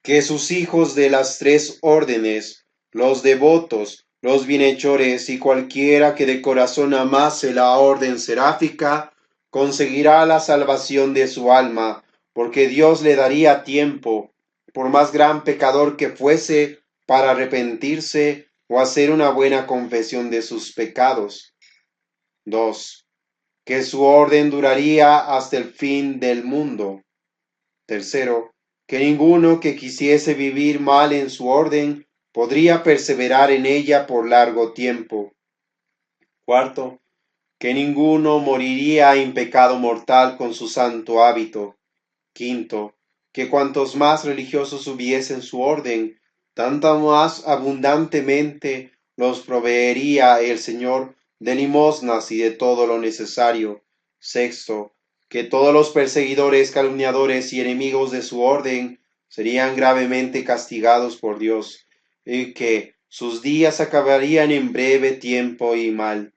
que sus hijos de las 3 órdenes, los devotos, los bienhechores y cualquiera que de corazón amase la orden seráfica, conseguirá la salvación de su alma, porque Dios le daría tiempo, por más gran pecador que fuese, para arrepentirse, o hacer una buena confesión de sus pecados. 2. Que su orden duraría hasta el fin del mundo. Tercero, que ninguno que quisiese vivir mal en su orden podría perseverar en ella por largo tiempo. Cuarto, que ninguno moriría en pecado mortal con su santo hábito. Quinto, que cuantos más religiosos hubiesen su orden, tanto más abundantemente los proveería el Señor de limosnas y de todo lo necesario. Sexto, que todos los perseguidores, calumniadores y enemigos de su orden serían gravemente castigados por Dios, y que sus días acabarían en breve tiempo y mal.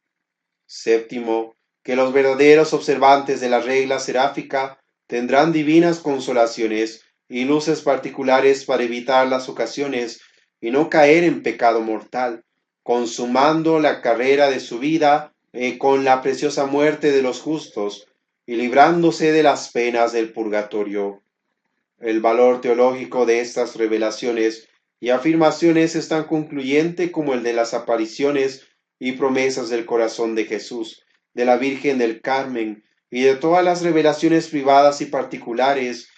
Séptimo, que los verdaderos observantes de la regla seráfica tendrán divinas consolaciones y luces particulares para evitar las ocasiones y no caer en pecado mortal, consumando la carrera de su vida con la preciosa muerte de los justos y librándose de las penas del purgatorio. El valor teológico de estas revelaciones y afirmaciones es tan concluyente como el de las apariciones y promesas del corazón de Jesús, de la Virgen del Carmen y de todas las revelaciones privadas y particulares,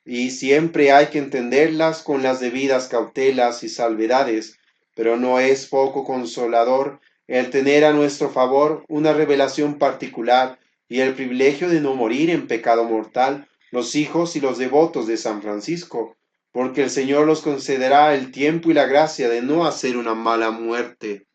y siempre hay que entenderlas con las debidas cautelas y salvedades, pero no es poco consolador el tener a nuestro favor una revelación particular y el privilegio de no morir en pecado mortal los hijos y los devotos de San Francisco, porque el Señor los concederá el tiempo y la gracia de no hacer una mala muerte.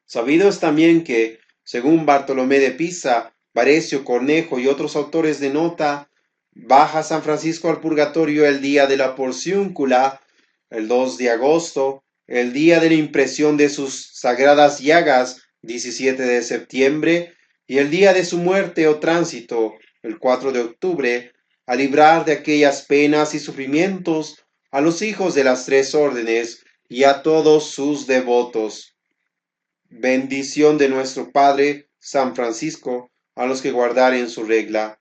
Sabido es también que, según Bartolomé de Pisa, Varecio, Cornejo y otros autores de nota, baja San Francisco al purgatorio el día de la porciúncula, el 2 de agosto, el día de la impresión de sus sagradas llagas, 17 de septiembre, y el día de su muerte o tránsito, el 4 de octubre, a librar de aquellas penas y sufrimientos a los hijos de las tres órdenes y a todos sus devotos. Bendición de nuestro Padre San Francisco a los que guardaren su regla.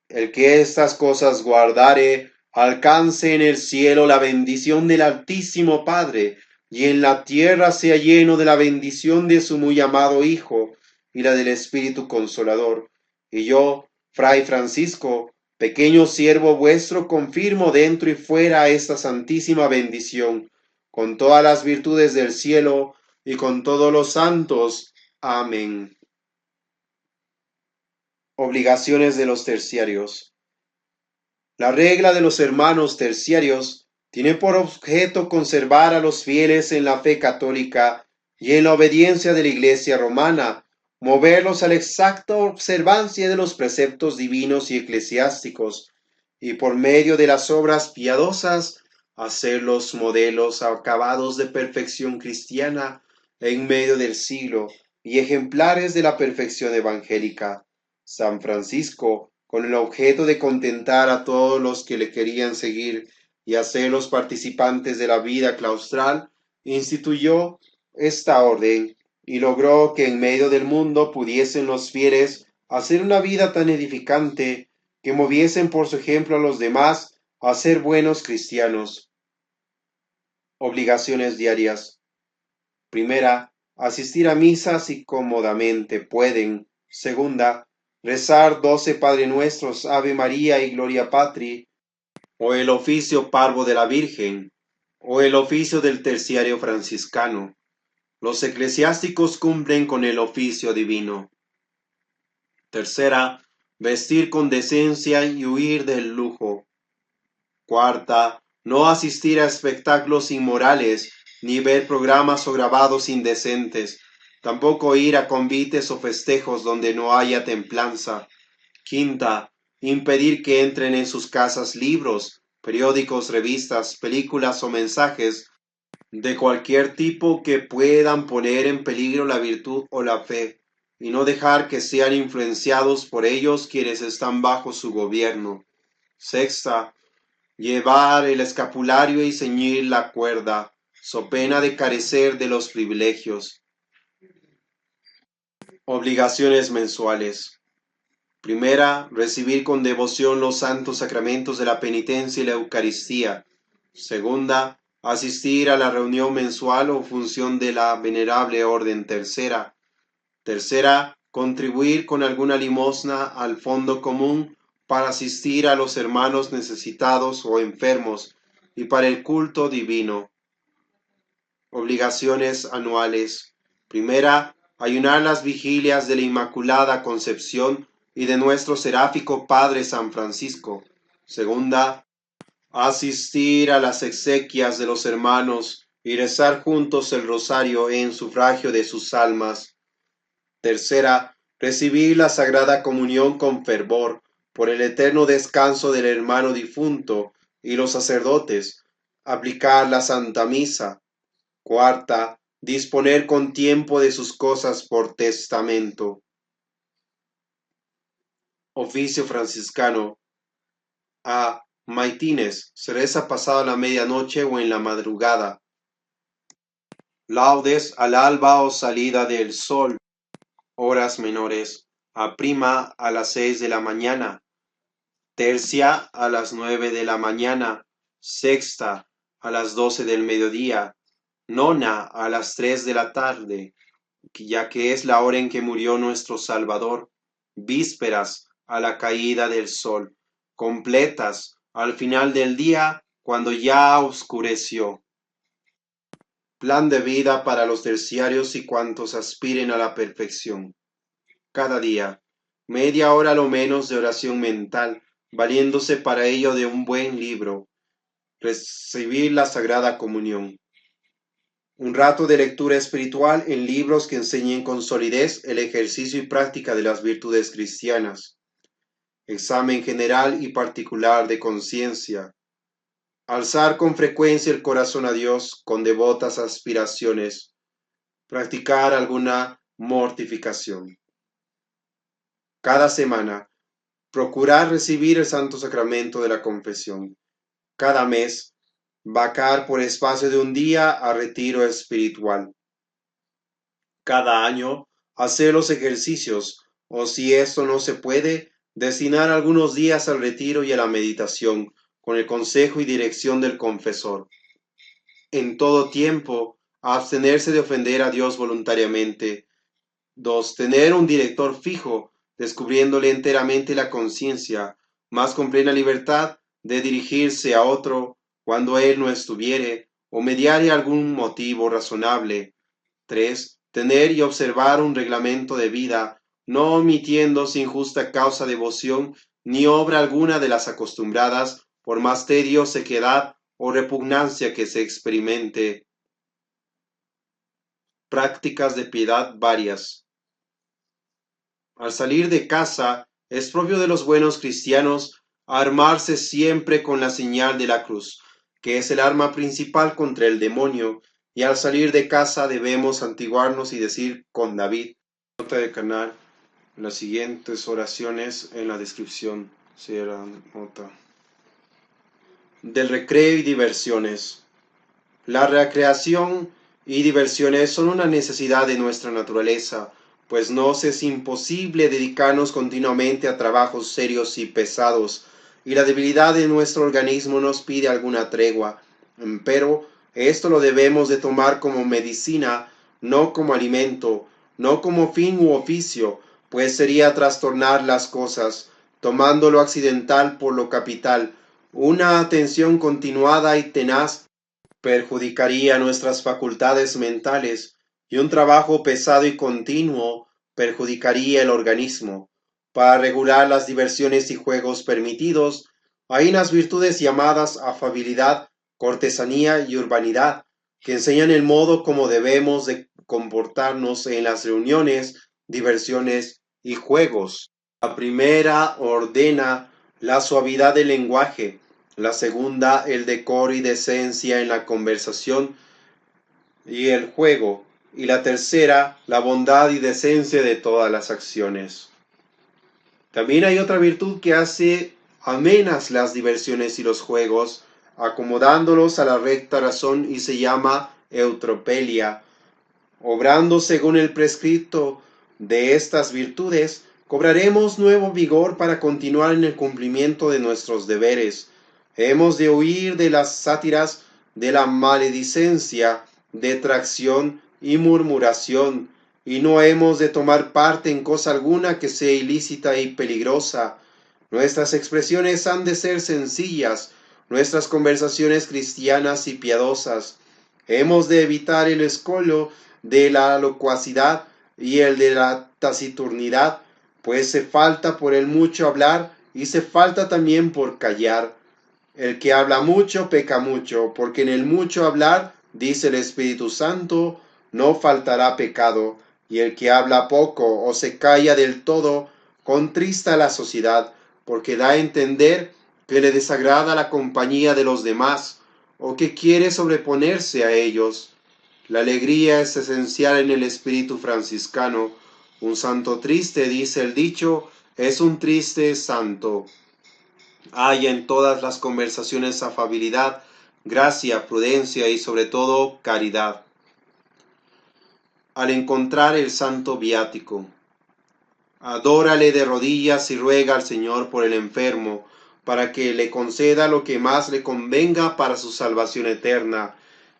El que estas cosas guardare, alcance en el cielo la bendición del Altísimo Padre, y en la tierra sea lleno de la bendición de su muy amado Hijo, y la del Espíritu Consolador. Y yo, Fray Francisco, pequeño siervo vuestro, confirmo dentro y fuera esta santísima bendición, con todas las virtudes del cielo y con todos los santos. Amén. Obligaciones de los terciarios. La regla de los hermanos terciarios tiene por objeto conservar a los fieles en la fe católica y en la obediencia de la Iglesia romana, moverlos a la exacta observancia de los preceptos divinos y eclesiásticos, y por medio de las obras piadosas, hacerlos modelos acabados de perfección cristiana en medio del siglo y ejemplares de la perfección evangélica. San Francisco, con el objeto de contentar a todos los que le querían seguir y hacerlos participantes de la vida claustral, instituyó esta orden y logró que en medio del mundo pudiesen los fieles hacer una vida tan edificante que moviesen por su ejemplo a los demás a ser buenos cristianos. Obligaciones diarias. Primera, asistir a misa si cómodamente pueden. Segunda, rezar 12 Padre Nuestros, Ave María y Gloria Patri, o el oficio Parvo de la Virgen, o el oficio del terciario franciscano. Los eclesiásticos cumplen con el oficio divino. Tercera, vestir con decencia y huir del lujo. Cuarta, no asistir a espectáculos inmorales, ni ver programas o grabados indecentes, tampoco ir a convites o festejos donde no haya templanza. Quinta, impedir que entren en sus casas libros, periódicos, revistas, películas o mensajes de cualquier tipo que puedan poner en peligro la virtud o la fe, y no dejar que sean influenciados por ellos quienes están bajo su gobierno. Sexta, llevar el escapulario y ceñir la cuerda, so pena de carecer de los privilegios. Obligaciones mensuales. Primera, recibir con devoción los santos sacramentos de la penitencia y la Eucaristía. Segunda, asistir a la reunión mensual o función de la Venerable Orden Tercera. Tercera, contribuir con alguna limosna al fondo común para asistir a los hermanos necesitados o enfermos y para el culto divino. Obligaciones anuales. Primera, ayunar las vigilias de la Inmaculada Concepción y de nuestro seráfico Padre San Francisco. Segunda, asistir a las exequias de los hermanos y rezar juntos el rosario en sufragio de sus almas. Tercera, recibir la Sagrada Comunión con fervor por el eterno descanso del hermano difunto y los sacerdotes. Aplicar la Santa Misa. Cuarta, disponer con tiempo de sus cosas por testamento. Oficio franciscano. A. Maitines, se reza pasada la medianoche o en la madrugada. Laudes al alba o salida del sol. Horas menores. A prima a las 6 de la mañana. Tercia a las 9 de la mañana. Sexta a las 12 del mediodía. Nona a las 3 de la tarde, ya que es la hora en que murió nuestro Salvador. Vísperas a la caída del sol. Completas al final del día, cuando ya oscureció. Plan de vida para los terciarios y cuantos aspiren a la perfección. Cada día, media hora lo menos de oración mental, valiéndose para ello de un buen libro. Recibir la Sagrada Comunión. Un rato de lectura espiritual en libros que enseñen con solidez el ejercicio y práctica de las virtudes cristianas. Examen general y particular de conciencia. Alzar con frecuencia el corazón a Dios con devotas aspiraciones. Practicar alguna mortificación. Cada semana, procurar recibir el Santo Sacramento de la Confesión. Cada mes, vacar por espacio de un día a retiro espiritual. Cada año, hacer los ejercicios, o si esto no se puede, destinar algunos días al retiro y a la meditación, con el consejo y dirección del confesor. En todo tiempo, abstenerse de ofender a Dios voluntariamente. 2. Tener un director fijo, descubriéndole enteramente la conciencia, más con plena libertad de dirigirse a otro cuando él no estuviere, o mediare algún motivo razonable. 3. Tener y observar un reglamento de vida, no omitiendo sin justa causa devoción ni obra alguna de las acostumbradas, por más tedio, sequedad o repugnancia que se experimente. Prácticas de piedad varias. Al salir de casa, es propio de los buenos cristianos armarse siempre con la señal de la cruz, que es el arma principal contra el demonio, y al salir de casa debemos santiguarnos y decir con David. Nota del canal, las siguientes oraciones en la descripción. Cierra nota. Del recreo y diversiones. La recreación y diversiones son una necesidad de nuestra naturaleza, pues nos es imposible dedicarnos continuamente a trabajos serios y pesados, y la debilidad de nuestro organismo nos pide alguna tregua. Pero esto lo debemos de tomar como medicina, no como alimento, no como fin u oficio, pues sería trastornar las cosas, tomando lo accidental por lo capital. Una atención continuada y tenaz perjudicaría nuestras facultades mentales, y un trabajo pesado y continuo perjudicaría el organismo. Para regular las diversiones y juegos permitidos, hay unas virtudes llamadas afabilidad, cortesanía y urbanidad, que enseñan el modo como debemos de comportarnos en las reuniones, diversiones y juegos. La primera ordena la suavidad del lenguaje, la segunda el decoro y decencia en la conversación y el juego, y la tercera la bondad y decencia de todas las acciones. También hay otra virtud que hace amenas las diversiones y los juegos, acomodándolos a la recta razón, y se llama eutropelia. Obrando según el prescripto de estas virtudes, cobraremos nuevo vigor para continuar en el cumplimiento de nuestros deberes. Hemos de huir de las sátiras de la maledicencia, detracción y murmuración, y no hemos de tomar parte en cosa alguna que sea ilícita y peligrosa. Nuestras expresiones han de ser sencillas, nuestras conversaciones cristianas y piadosas. Hemos de evitar el escollo de la locuacidad y el de la taciturnidad, pues se falta por el mucho hablar y se falta también por callar. El que habla mucho peca mucho, porque en el mucho hablar, dice el Espíritu Santo, no faltará pecado, y el que habla poco o se calla del todo, contrista a la sociedad, porque da a entender que le desagrada la compañía de los demás, o que quiere sobreponerse a ellos. La alegría es esencial en el espíritu franciscano. Un santo triste, dice el dicho, es un triste santo. Hay en todas las conversaciones afabilidad, gracia, prudencia y sobre todo caridad. Al encontrar el santo viático, adórale de rodillas y ruega al Señor por el enfermo, para que le conceda lo que más le convenga para su salvación eterna.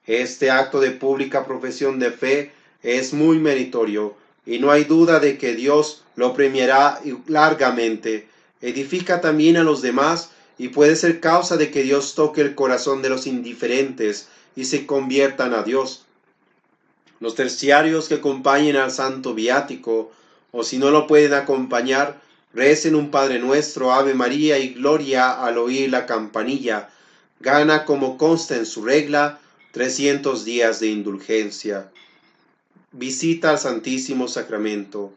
Este acto de pública profesión de fe es muy meritorio, y no hay duda de que Dios lo premiará largamente. Edifica también a los demás y puede ser causa de que Dios toque el corazón de los indiferentes y se conviertan a Dios. Los terciarios que acompañen al santo viático, o si no lo pueden acompañar, recen un Padre Nuestro, Ave María y Gloria al oír la campanilla. Gana, como consta en su regla, 300 días de indulgencia. Visita al Santísimo Sacramento.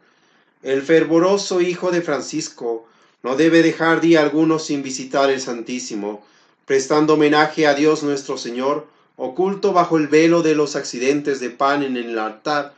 El fervoroso hijo de Francisco no debe dejar día alguno sin visitar el Santísimo, prestando homenaje a Dios nuestro Señor, oculto bajo el velo de los accidentes de pan en el altar.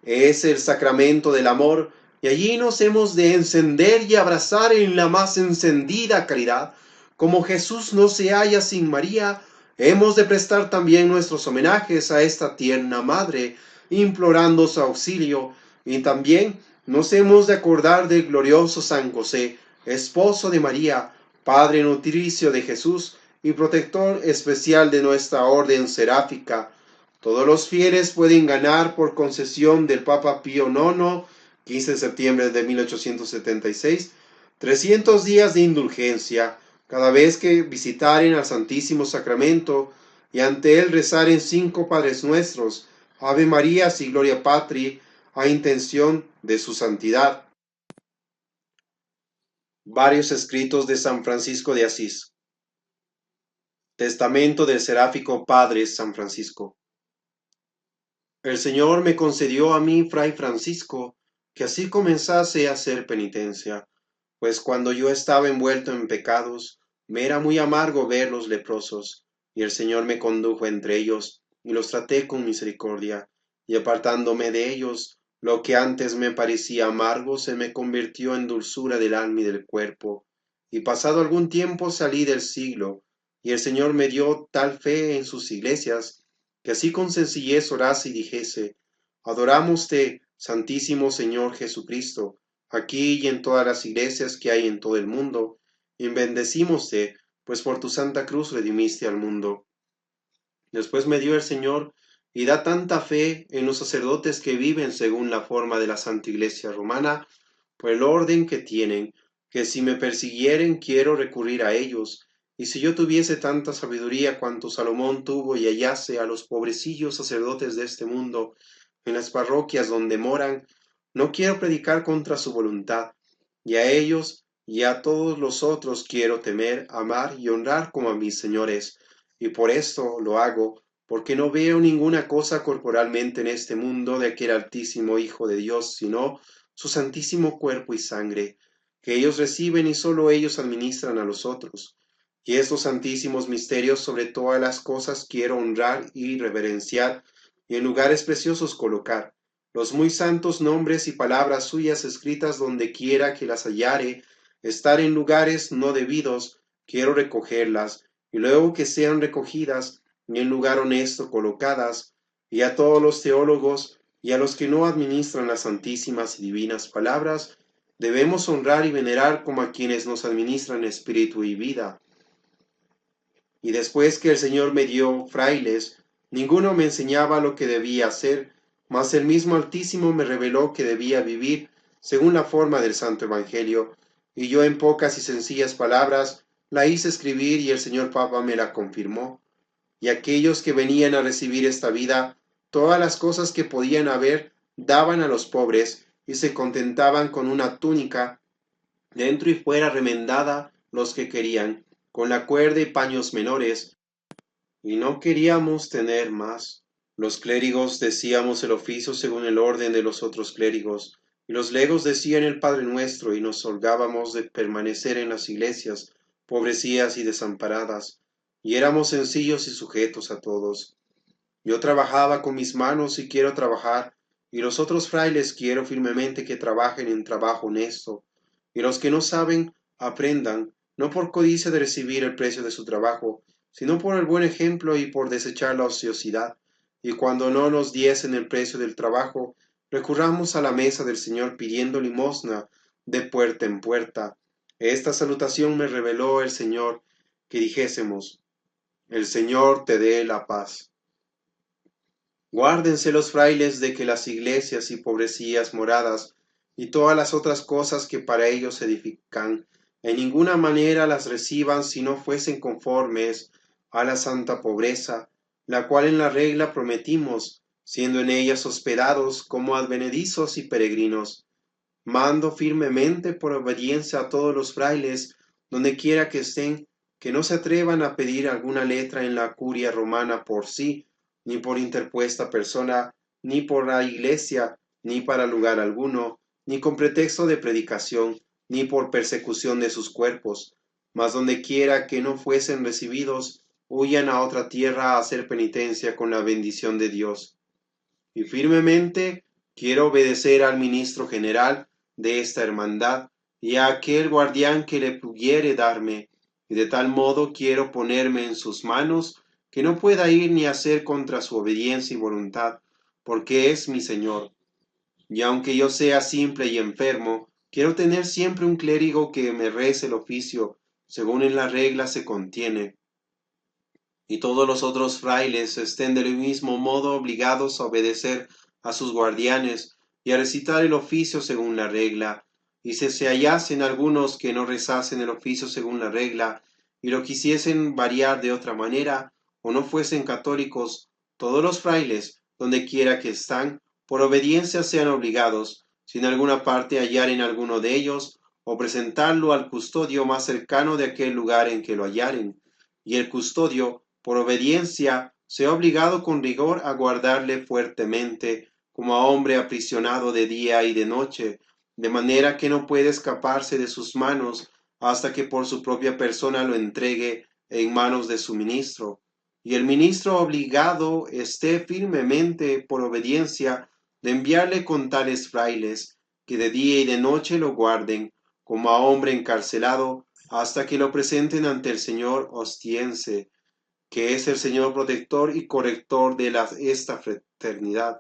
Es el sacramento del amor, y allí nos hemos de encender y abrazar en la más encendida caridad. Como Jesús no se halla sin María, hemos de prestar también nuestros homenajes a esta tierna madre, implorando su auxilio, y también nos hemos de acordar del glorioso San José, esposo de María, padre nutricio de Jesús y protector especial de nuestra orden seráfica. Todos los fieles pueden ganar por concesión del Papa Pío IX, 15 de septiembre de 1876, 300 días de indulgencia cada vez que visitaren al Santísimo Sacramento y ante él rezaren 5 Padres Nuestros, Ave María y Gloria Patri, a intención de su santidad. Varios escritos de San Francisco de Asís. Testamento del Seráfico Padre San Francisco. El Señor me concedió a mí, Fray Francisco, que así comenzase a hacer penitencia, pues cuando yo estaba envuelto en pecados, me era muy amargo ver los leprosos, y el Señor me condujo entre ellos, y los traté con misericordia, y apartándome de ellos, lo que antes me parecía amargo se me convirtió en dulzura del alma y del cuerpo, y pasado algún tiempo salí del siglo, y el Señor me dio tal fe en sus iglesias, que así con sencillez orase y dijese: Adorámoste, Santísimo Señor Jesucristo, aquí y en todas las iglesias que hay en todo el mundo, y bendecímoste, pues por tu santa cruz redimiste al mundo. Después me dio el Señor y da tanta fe en los sacerdotes que viven según la forma de la Santa Iglesia Romana, por el orden que tienen, que si me persiguieren quiero recurrir a ellos, y si yo tuviese tanta sabiduría cuanto Salomón tuvo y hallase a los pobrecillos sacerdotes de este mundo en las parroquias donde moran, no quiero predicar contra su voluntad, y a ellos y a todos los otros quiero temer, amar y honrar como a mis señores, y por esto lo hago, porque no veo ninguna cosa corporalmente en este mundo de aquel altísimo Hijo de Dios, sino su santísimo cuerpo y sangre, que ellos reciben y sólo ellos administran a los otros. Y estos santísimos misterios sobre todas las cosas quiero honrar y reverenciar, y en lugares preciosos colocar los muy santos nombres y palabras suyas escritas donde quiera que las hallare, estar en lugares no debidos, quiero recogerlas, y luego que sean recogidas y en lugar honesto colocadas, y a todos los teólogos y a los que no administran las santísimas y divinas palabras, debemos honrar y venerar como a quienes nos administran espíritu y vida. Y después que el Señor me dio frailes, ninguno me enseñaba lo que debía hacer, mas el mismo Altísimo me reveló que debía vivir según la forma del Santo Evangelio, y yo en pocas y sencillas palabras la hice escribir y el Señor Papa me la confirmó. Y aquellos que venían a recibir esta vida, todas las cosas que podían haber, daban a los pobres, y se contentaban con una túnica, dentro y fuera remendada los que querían, con la cuerda y paños menores, y no queríamos tener más. Los clérigos decíamos el oficio según el orden de los otros clérigos, y los legos decían el Padre Nuestro, y nos holgábamos de permanecer en las iglesias, pobrecías y desamparadas, y éramos sencillos y sujetos a todos. Yo trabajaba con mis manos y quiero trabajar, y los otros frailes quiero firmemente que trabajen en trabajo honesto, y los que no saben aprendan, no por codicia de recibir el precio de su trabajo, sino por el buen ejemplo y por desechar la ociosidad, y cuando no nos diesen el precio del trabajo, recurramos a la mesa del Señor pidiendo limosna de puerta en puerta. Esta salutación me reveló el Señor, que dijésemos, el Señor te dé la paz. Guárdense los frailes de que las iglesias y pobrecías moradas y todas las otras cosas que para ellos se edifican, en ninguna manera las reciban si no fuesen conformes a la santa pobreza, la cual en la regla prometimos, siendo en ellas hospedados como advenedizos y peregrinos. Mando firmemente por obediencia a todos los frailes, donde quiera que estén, que no se atrevan a pedir alguna letra en la curia romana por sí, ni por interpuesta persona, ni por la iglesia, ni para lugar alguno, ni con pretexto de predicación, ni por persecución de sus cuerpos, mas donde quiera que no fuesen recibidos, huyan a otra tierra a hacer penitencia con la bendición de Dios. Y firmemente quiero obedecer al ministro general de esta hermandad y a aquel guardián que le pudiere darme, y de tal modo quiero ponerme en sus manos que no pueda ir ni hacer contra su obediencia y voluntad, porque es mi Señor. Y aunque yo sea simple y enfermo, quiero tener siempre un clérigo que me rece el oficio, según en la regla se contiene, y todos los otros frailes estén del mismo modo obligados a obedecer a sus guardianes y a recitar el oficio según la regla, y si se hallasen algunos que no rezasen el oficio según la regla, y lo quisiesen variar de otra manera, o no fuesen católicos, todos los frailes, donde quiera que están, por obediencia sean obligados, si en alguna parte hallaren alguno de ellos, o presentarlo al custodio más cercano de aquel lugar en que lo hallaren, y el custodio, por obediencia, sea obligado con rigor a guardarle fuertemente, como a hombre aprisionado de día y de noche, de manera que no puede escaparse de sus manos hasta que por su propia persona lo entregue en manos de su ministro. Y el ministro obligado esté firmemente, por obediencia, de enviarle con tales frailes, que de día y de noche lo guarden, como a hombre encarcelado, hasta que lo presenten ante el Señor ostiense, que es el Señor protector y corrector de esta fraternidad.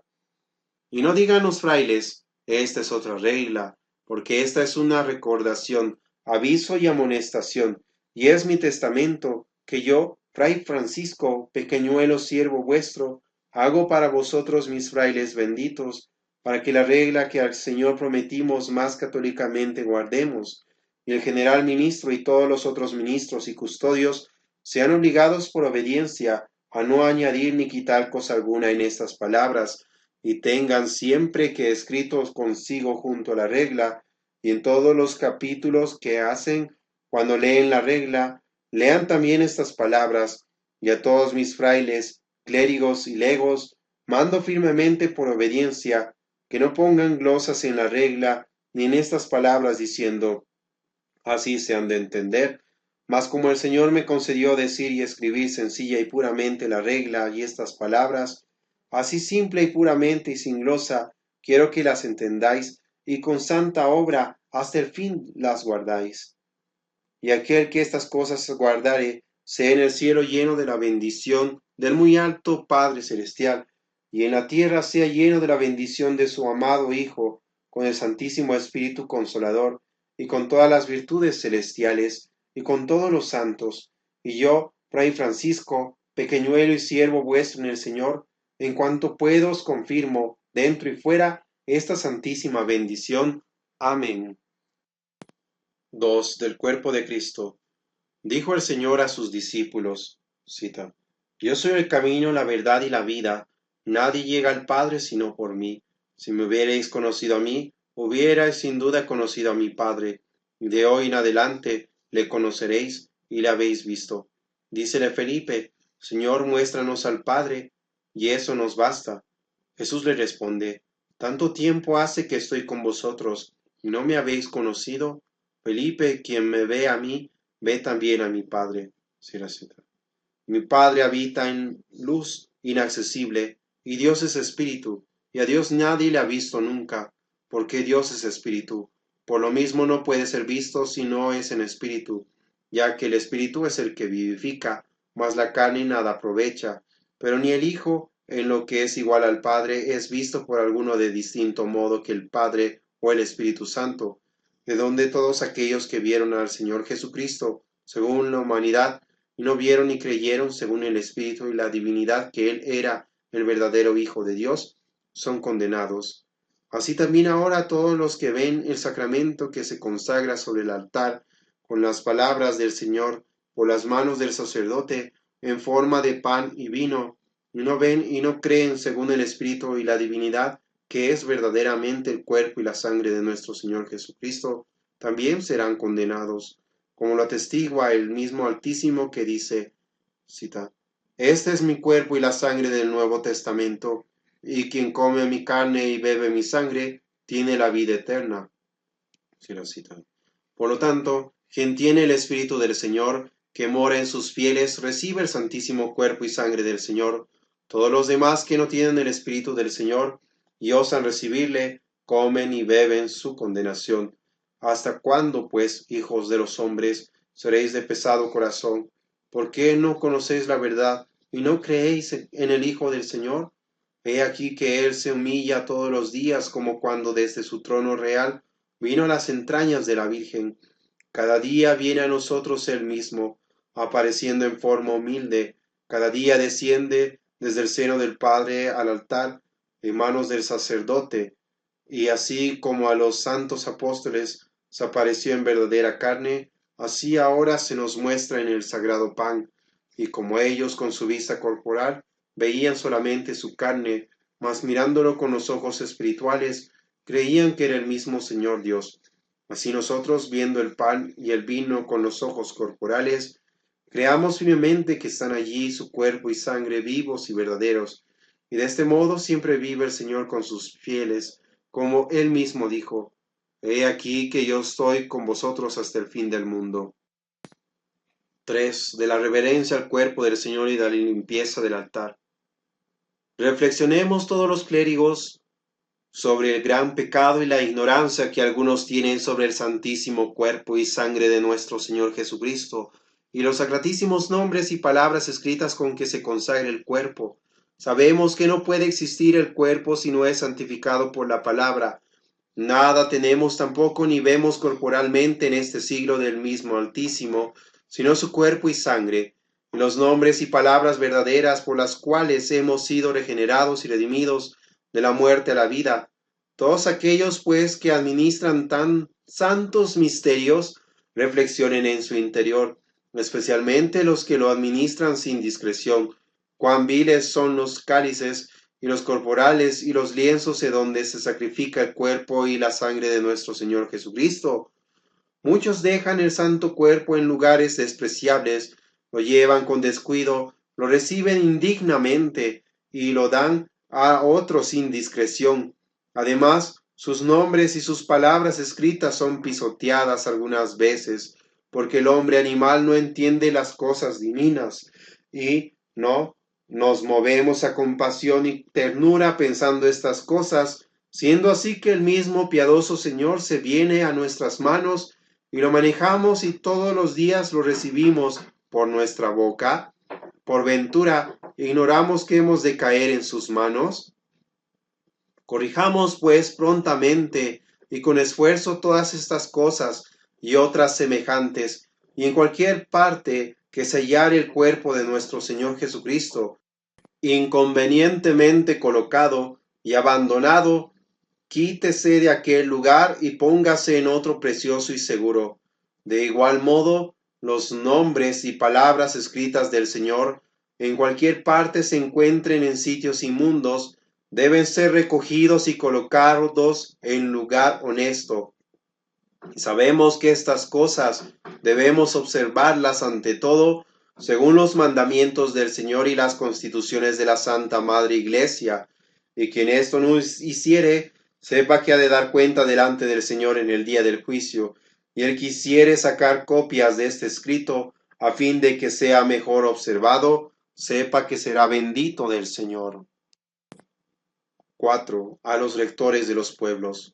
Y no digan los frailes, esta es otra regla, porque esta es una recordación, aviso y amonestación, y es mi testamento, que yo, Fray Francisco, pequeñuelo siervo vuestro, hago para vosotros mis frailes benditos, para que la regla que al Señor prometimos más católicamente guardemos, y el general ministro y todos los otros ministros y custodios sean obligados por obediencia a no añadir ni quitar cosa alguna en estas palabras, y tengan siempre que escritos consigo junto a la regla, y en todos los capítulos que hacen cuando leen la regla, lean también estas palabras, y a todos mis frailes, clérigos y legos, mando firmemente por obediencia, que no pongan glosas en la regla, ni en estas palabras diciendo, así se han de entender, mas como el Señor me concedió decir y escribir sencilla y puramente la regla y estas palabras, así simple y puramente y sin glosa, quiero que las entendáis y con santa obra hasta el fin las guardáis. Y aquel que estas cosas guardare, sea en el cielo lleno de la bendición del muy alto Padre Celestial, y en la tierra sea lleno de la bendición de su amado Hijo, con el Santísimo Espíritu Consolador, y con todas las virtudes celestiales, y con todos los santos. Y yo, Fray Francisco, pequeñuelo y siervo vuestro en el Señor, en cuanto puedo os confirmo, dentro y fuera, esta santísima bendición. Amén. 2. Del cuerpo de Cristo. Dijo el Señor a sus discípulos, cita, Yo soy el camino, la verdad y la vida. Nadie llega al Padre sino por mí. Si me hubierais conocido a mí, hubierais sin duda conocido a mi Padre. De hoy en adelante le conoceréis y le habéis visto. Dícele Felipe, Señor, muéstranos al Padre, y eso nos basta. Jesús le responde, ¿tanto tiempo hace que estoy con vosotros y no me habéis conocido? Felipe, quien me ve a mí, ve también a mi Padre. Mi Padre habita en luz inaccesible, y Dios es espíritu, y a Dios nadie le ha visto nunca, porque Dios es espíritu. Por lo mismo no puede ser visto si no es en espíritu, ya que el espíritu es el que vivifica, mas la carne nada aprovecha. Pero ni el Hijo, en lo que es igual al Padre, es visto por alguno de distinto modo que el Padre o el Espíritu Santo, de donde todos aquellos que vieron al Señor Jesucristo, según la humanidad, y no vieron ni creyeron según el Espíritu y la divinidad que Él era el verdadero Hijo de Dios, son condenados. Así también ahora todos los que ven el sacramento que se consagra sobre el altar, con las palabras del Señor, por las manos del sacerdote, en forma de pan y vino, y no ven y no creen según el Espíritu y la divinidad, que es verdaderamente el cuerpo y la sangre de nuestro Señor Jesucristo, también serán condenados, como lo atestigua el mismo Altísimo que dice, cita, Este es mi cuerpo y la sangre del Nuevo Testamento, y quien come mi carne y bebe mi sangre, tiene la vida eterna. Sí, lo citan. Por lo tanto, quien tiene el Espíritu del Señor, que mora en sus fieles, recibe el santísimo cuerpo y sangre del Señor. Todos los demás que no tienen el Espíritu del Señor y osan recibirle, comen y beben su condenación. ¿Hasta cuándo, pues, hijos de los hombres, seréis de pesado corazón? ¿Por qué no conocéis la verdad y no creéis en el Hijo del Señor? He aquí que Él se humilla todos los días, como cuando desde su trono real vino a las entrañas de la Virgen. Cada día viene a nosotros Él mismo, apareciendo en forma humilde. Cada día desciende desde el seno del Padre al altar, en manos del sacerdote. Y así como a los santos apóstoles se apareció en verdadera carne, así ahora se nos muestra en el sagrado pan. Y como ellos con su vista corporal veían solamente su carne, mas mirándolo con los ojos espirituales, creían que era el mismo Señor Dios. Así nosotros, viendo el pan y el vino con los ojos corporales, creamos firmemente que están allí su cuerpo y sangre vivos y verdaderos. Y de este modo siempre vive el Señor con sus fieles, como Él mismo dijo, He aquí que yo estoy con vosotros hasta el fin del mundo. 3. De la reverencia al cuerpo del Señor y de la limpieza del altar. Reflexionemos todos los clérigos sobre el gran pecado y la ignorancia que algunos tienen sobre el santísimo cuerpo y sangre de nuestro Señor Jesucristo, y los sacratísimos nombres y palabras escritas con que se consagra el cuerpo. Sabemos que no puede existir el cuerpo si no es santificado por la palabra. Nada tenemos tampoco ni vemos corporalmente en este siglo del mismo Altísimo, sino su cuerpo y sangre, y los nombres y palabras verdaderas por las cuales hemos sido regenerados y redimidos de la muerte a la vida. Todos aquellos, pues, que administran tan santos misterios, reflexionen en su interior, especialmente los que lo administran sin discreción. Cuán viles son los cálices y los corporales y los lienzos de donde se sacrifica el cuerpo y la sangre de nuestro Señor Jesucristo. Muchos dejan el santo cuerpo en lugares despreciables, lo llevan con descuido, lo reciben indignamente y lo dan a otros sin discreción. Además, sus nombres y sus palabras escritas son pisoteadas algunas veces, porque el hombre animal no entiende las cosas divinas y no nos movemos a compasión y ternura pensando estas cosas, siendo así que el mismo piadoso Señor se viene a nuestras manos y lo manejamos y todos los días lo recibimos por nuestra boca. ¿Por ventura ignoramos que hemos de caer en sus manos? Corrijamos pues prontamente y con esfuerzo todas estas cosas y otras semejantes, y en cualquier parte que sellar el cuerpo de nuestro Señor Jesucristo, inconvenientemente colocado y abandonado, quítese de aquel lugar y póngase en otro precioso y seguro. De igual modo, los nombres y palabras escritas del Señor en cualquier parte se encuentren en sitios inmundos, deben ser recogidos y colocados en lugar honesto. Y sabemos que estas cosas debemos observarlas ante todo según los mandamientos del Señor y las constituciones de la Santa Madre Iglesia. Y quien esto no hiciere, sepa que ha de dar cuenta delante del Señor en el día del juicio. Y él quisiere sacar copias de este escrito, a fin de que sea mejor observado, sepa que será bendito del Señor. 4. A los rectores de los pueblos.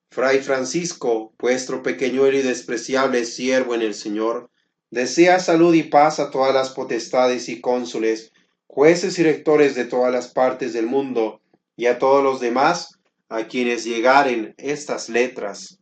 Fray Francisco, vuestro pequeñuelo y despreciable siervo en el Señor, desea salud y paz a todas las potestades y cónsules, jueces y rectores de todas las partes del mundo, y a todos los demás, a quienes llegaren estas letras.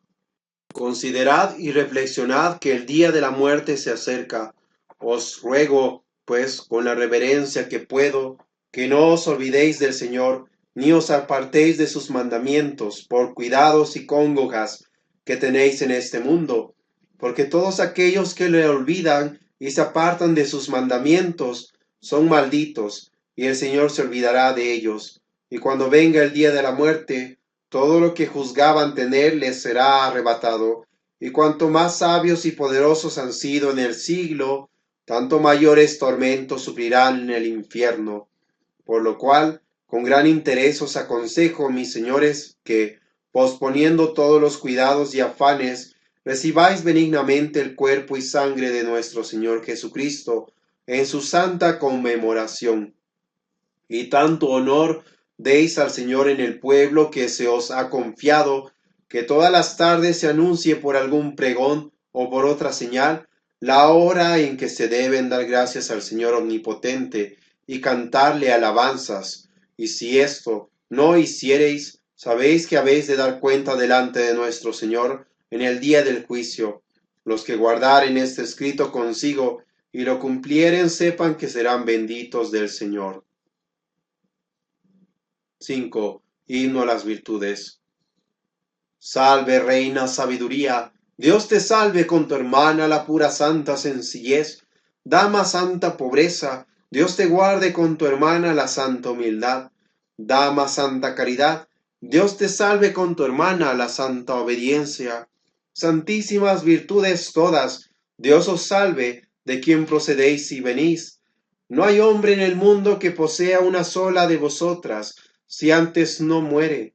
Considerad y reflexionad que el día de la muerte se acerca. Os ruego, pues, con la reverencia que puedo, que no os olvidéis del Señor, ni os apartéis de sus mandamientos por cuidados y congojas que tenéis en este mundo, porque todos aquellos que le olvidan y se apartan de sus mandamientos son malditos, y el Señor se olvidará de ellos. Y cuando venga el día de la muerte, todo lo que juzgaban tener les será arrebatado, y cuanto más sabios y poderosos han sido en el siglo, tanto mayores tormentos sufrirán en el infierno. Por lo cual, con gran interés os aconsejo, mis señores, que, posponiendo todos los cuidados y afanes, recibáis benignamente el cuerpo y sangre de nuestro Señor Jesucristo en su santa conmemoración. Y tanto honor deis al Señor en el pueblo que se os ha confiado, que todas las tardes se anuncie por algún pregón o por otra señal la hora en que se deben dar gracias al Señor omnipotente y cantarle alabanzas. Y si esto no hiciereis, sabéis que habéis de dar cuenta delante de nuestro Señor en el día del juicio. Los que guardaren este escrito consigo y lo cumplieren, sepan que serán benditos del Señor. 5. Himno a las virtudes. Salve, reina sabiduría, Dios te salve con tu hermana la pura santa sencillez. Dama santa pobreza, Dios te guarde con tu hermana la santa humildad. Dama santa caridad, Dios te salve con tu hermana la santa obediencia. Santísimas virtudes todas, Dios os salve, de quien procedéis y venís. No hay hombre en el mundo que posea una sola de vosotras, si antes no muere.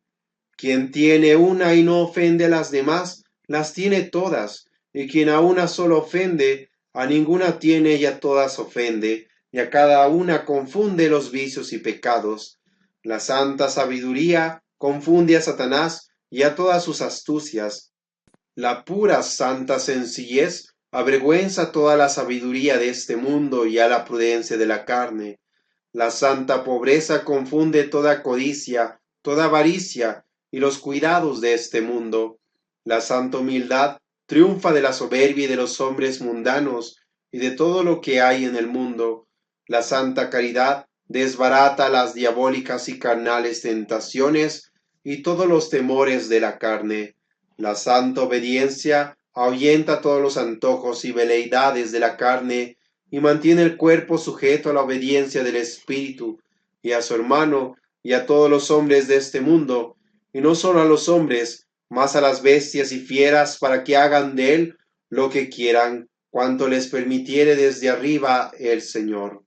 Quien tiene una y no ofende a las demás, las tiene todas, y quien a una sola ofende, a ninguna tiene y a todas ofende, y a cada una confunde los vicios y pecados. La santa sabiduría confunde a Satanás y a todas sus astucias. La pura santa sencillez avergüenza toda la sabiduría de este mundo y a la prudencia de la carne. La santa pobreza confunde toda codicia, toda avaricia y los cuidados de este mundo. La santa humildad triunfa de la soberbia y de los hombres mundanos y de todo lo que hay en el mundo. La santa caridad desbarata las diabólicas y carnales tentaciones y todos los temores de la carne. La santa obediencia ahuyenta todos los antojos y veleidades de la carne y mantiene el cuerpo sujeto a la obediencia del Espíritu y a su hermano y a todos los hombres de este mundo, y no solo a los hombres, mas a las bestias y fieras, para que hagan de él lo que quieran, cuanto les permitiere desde arriba el Señor.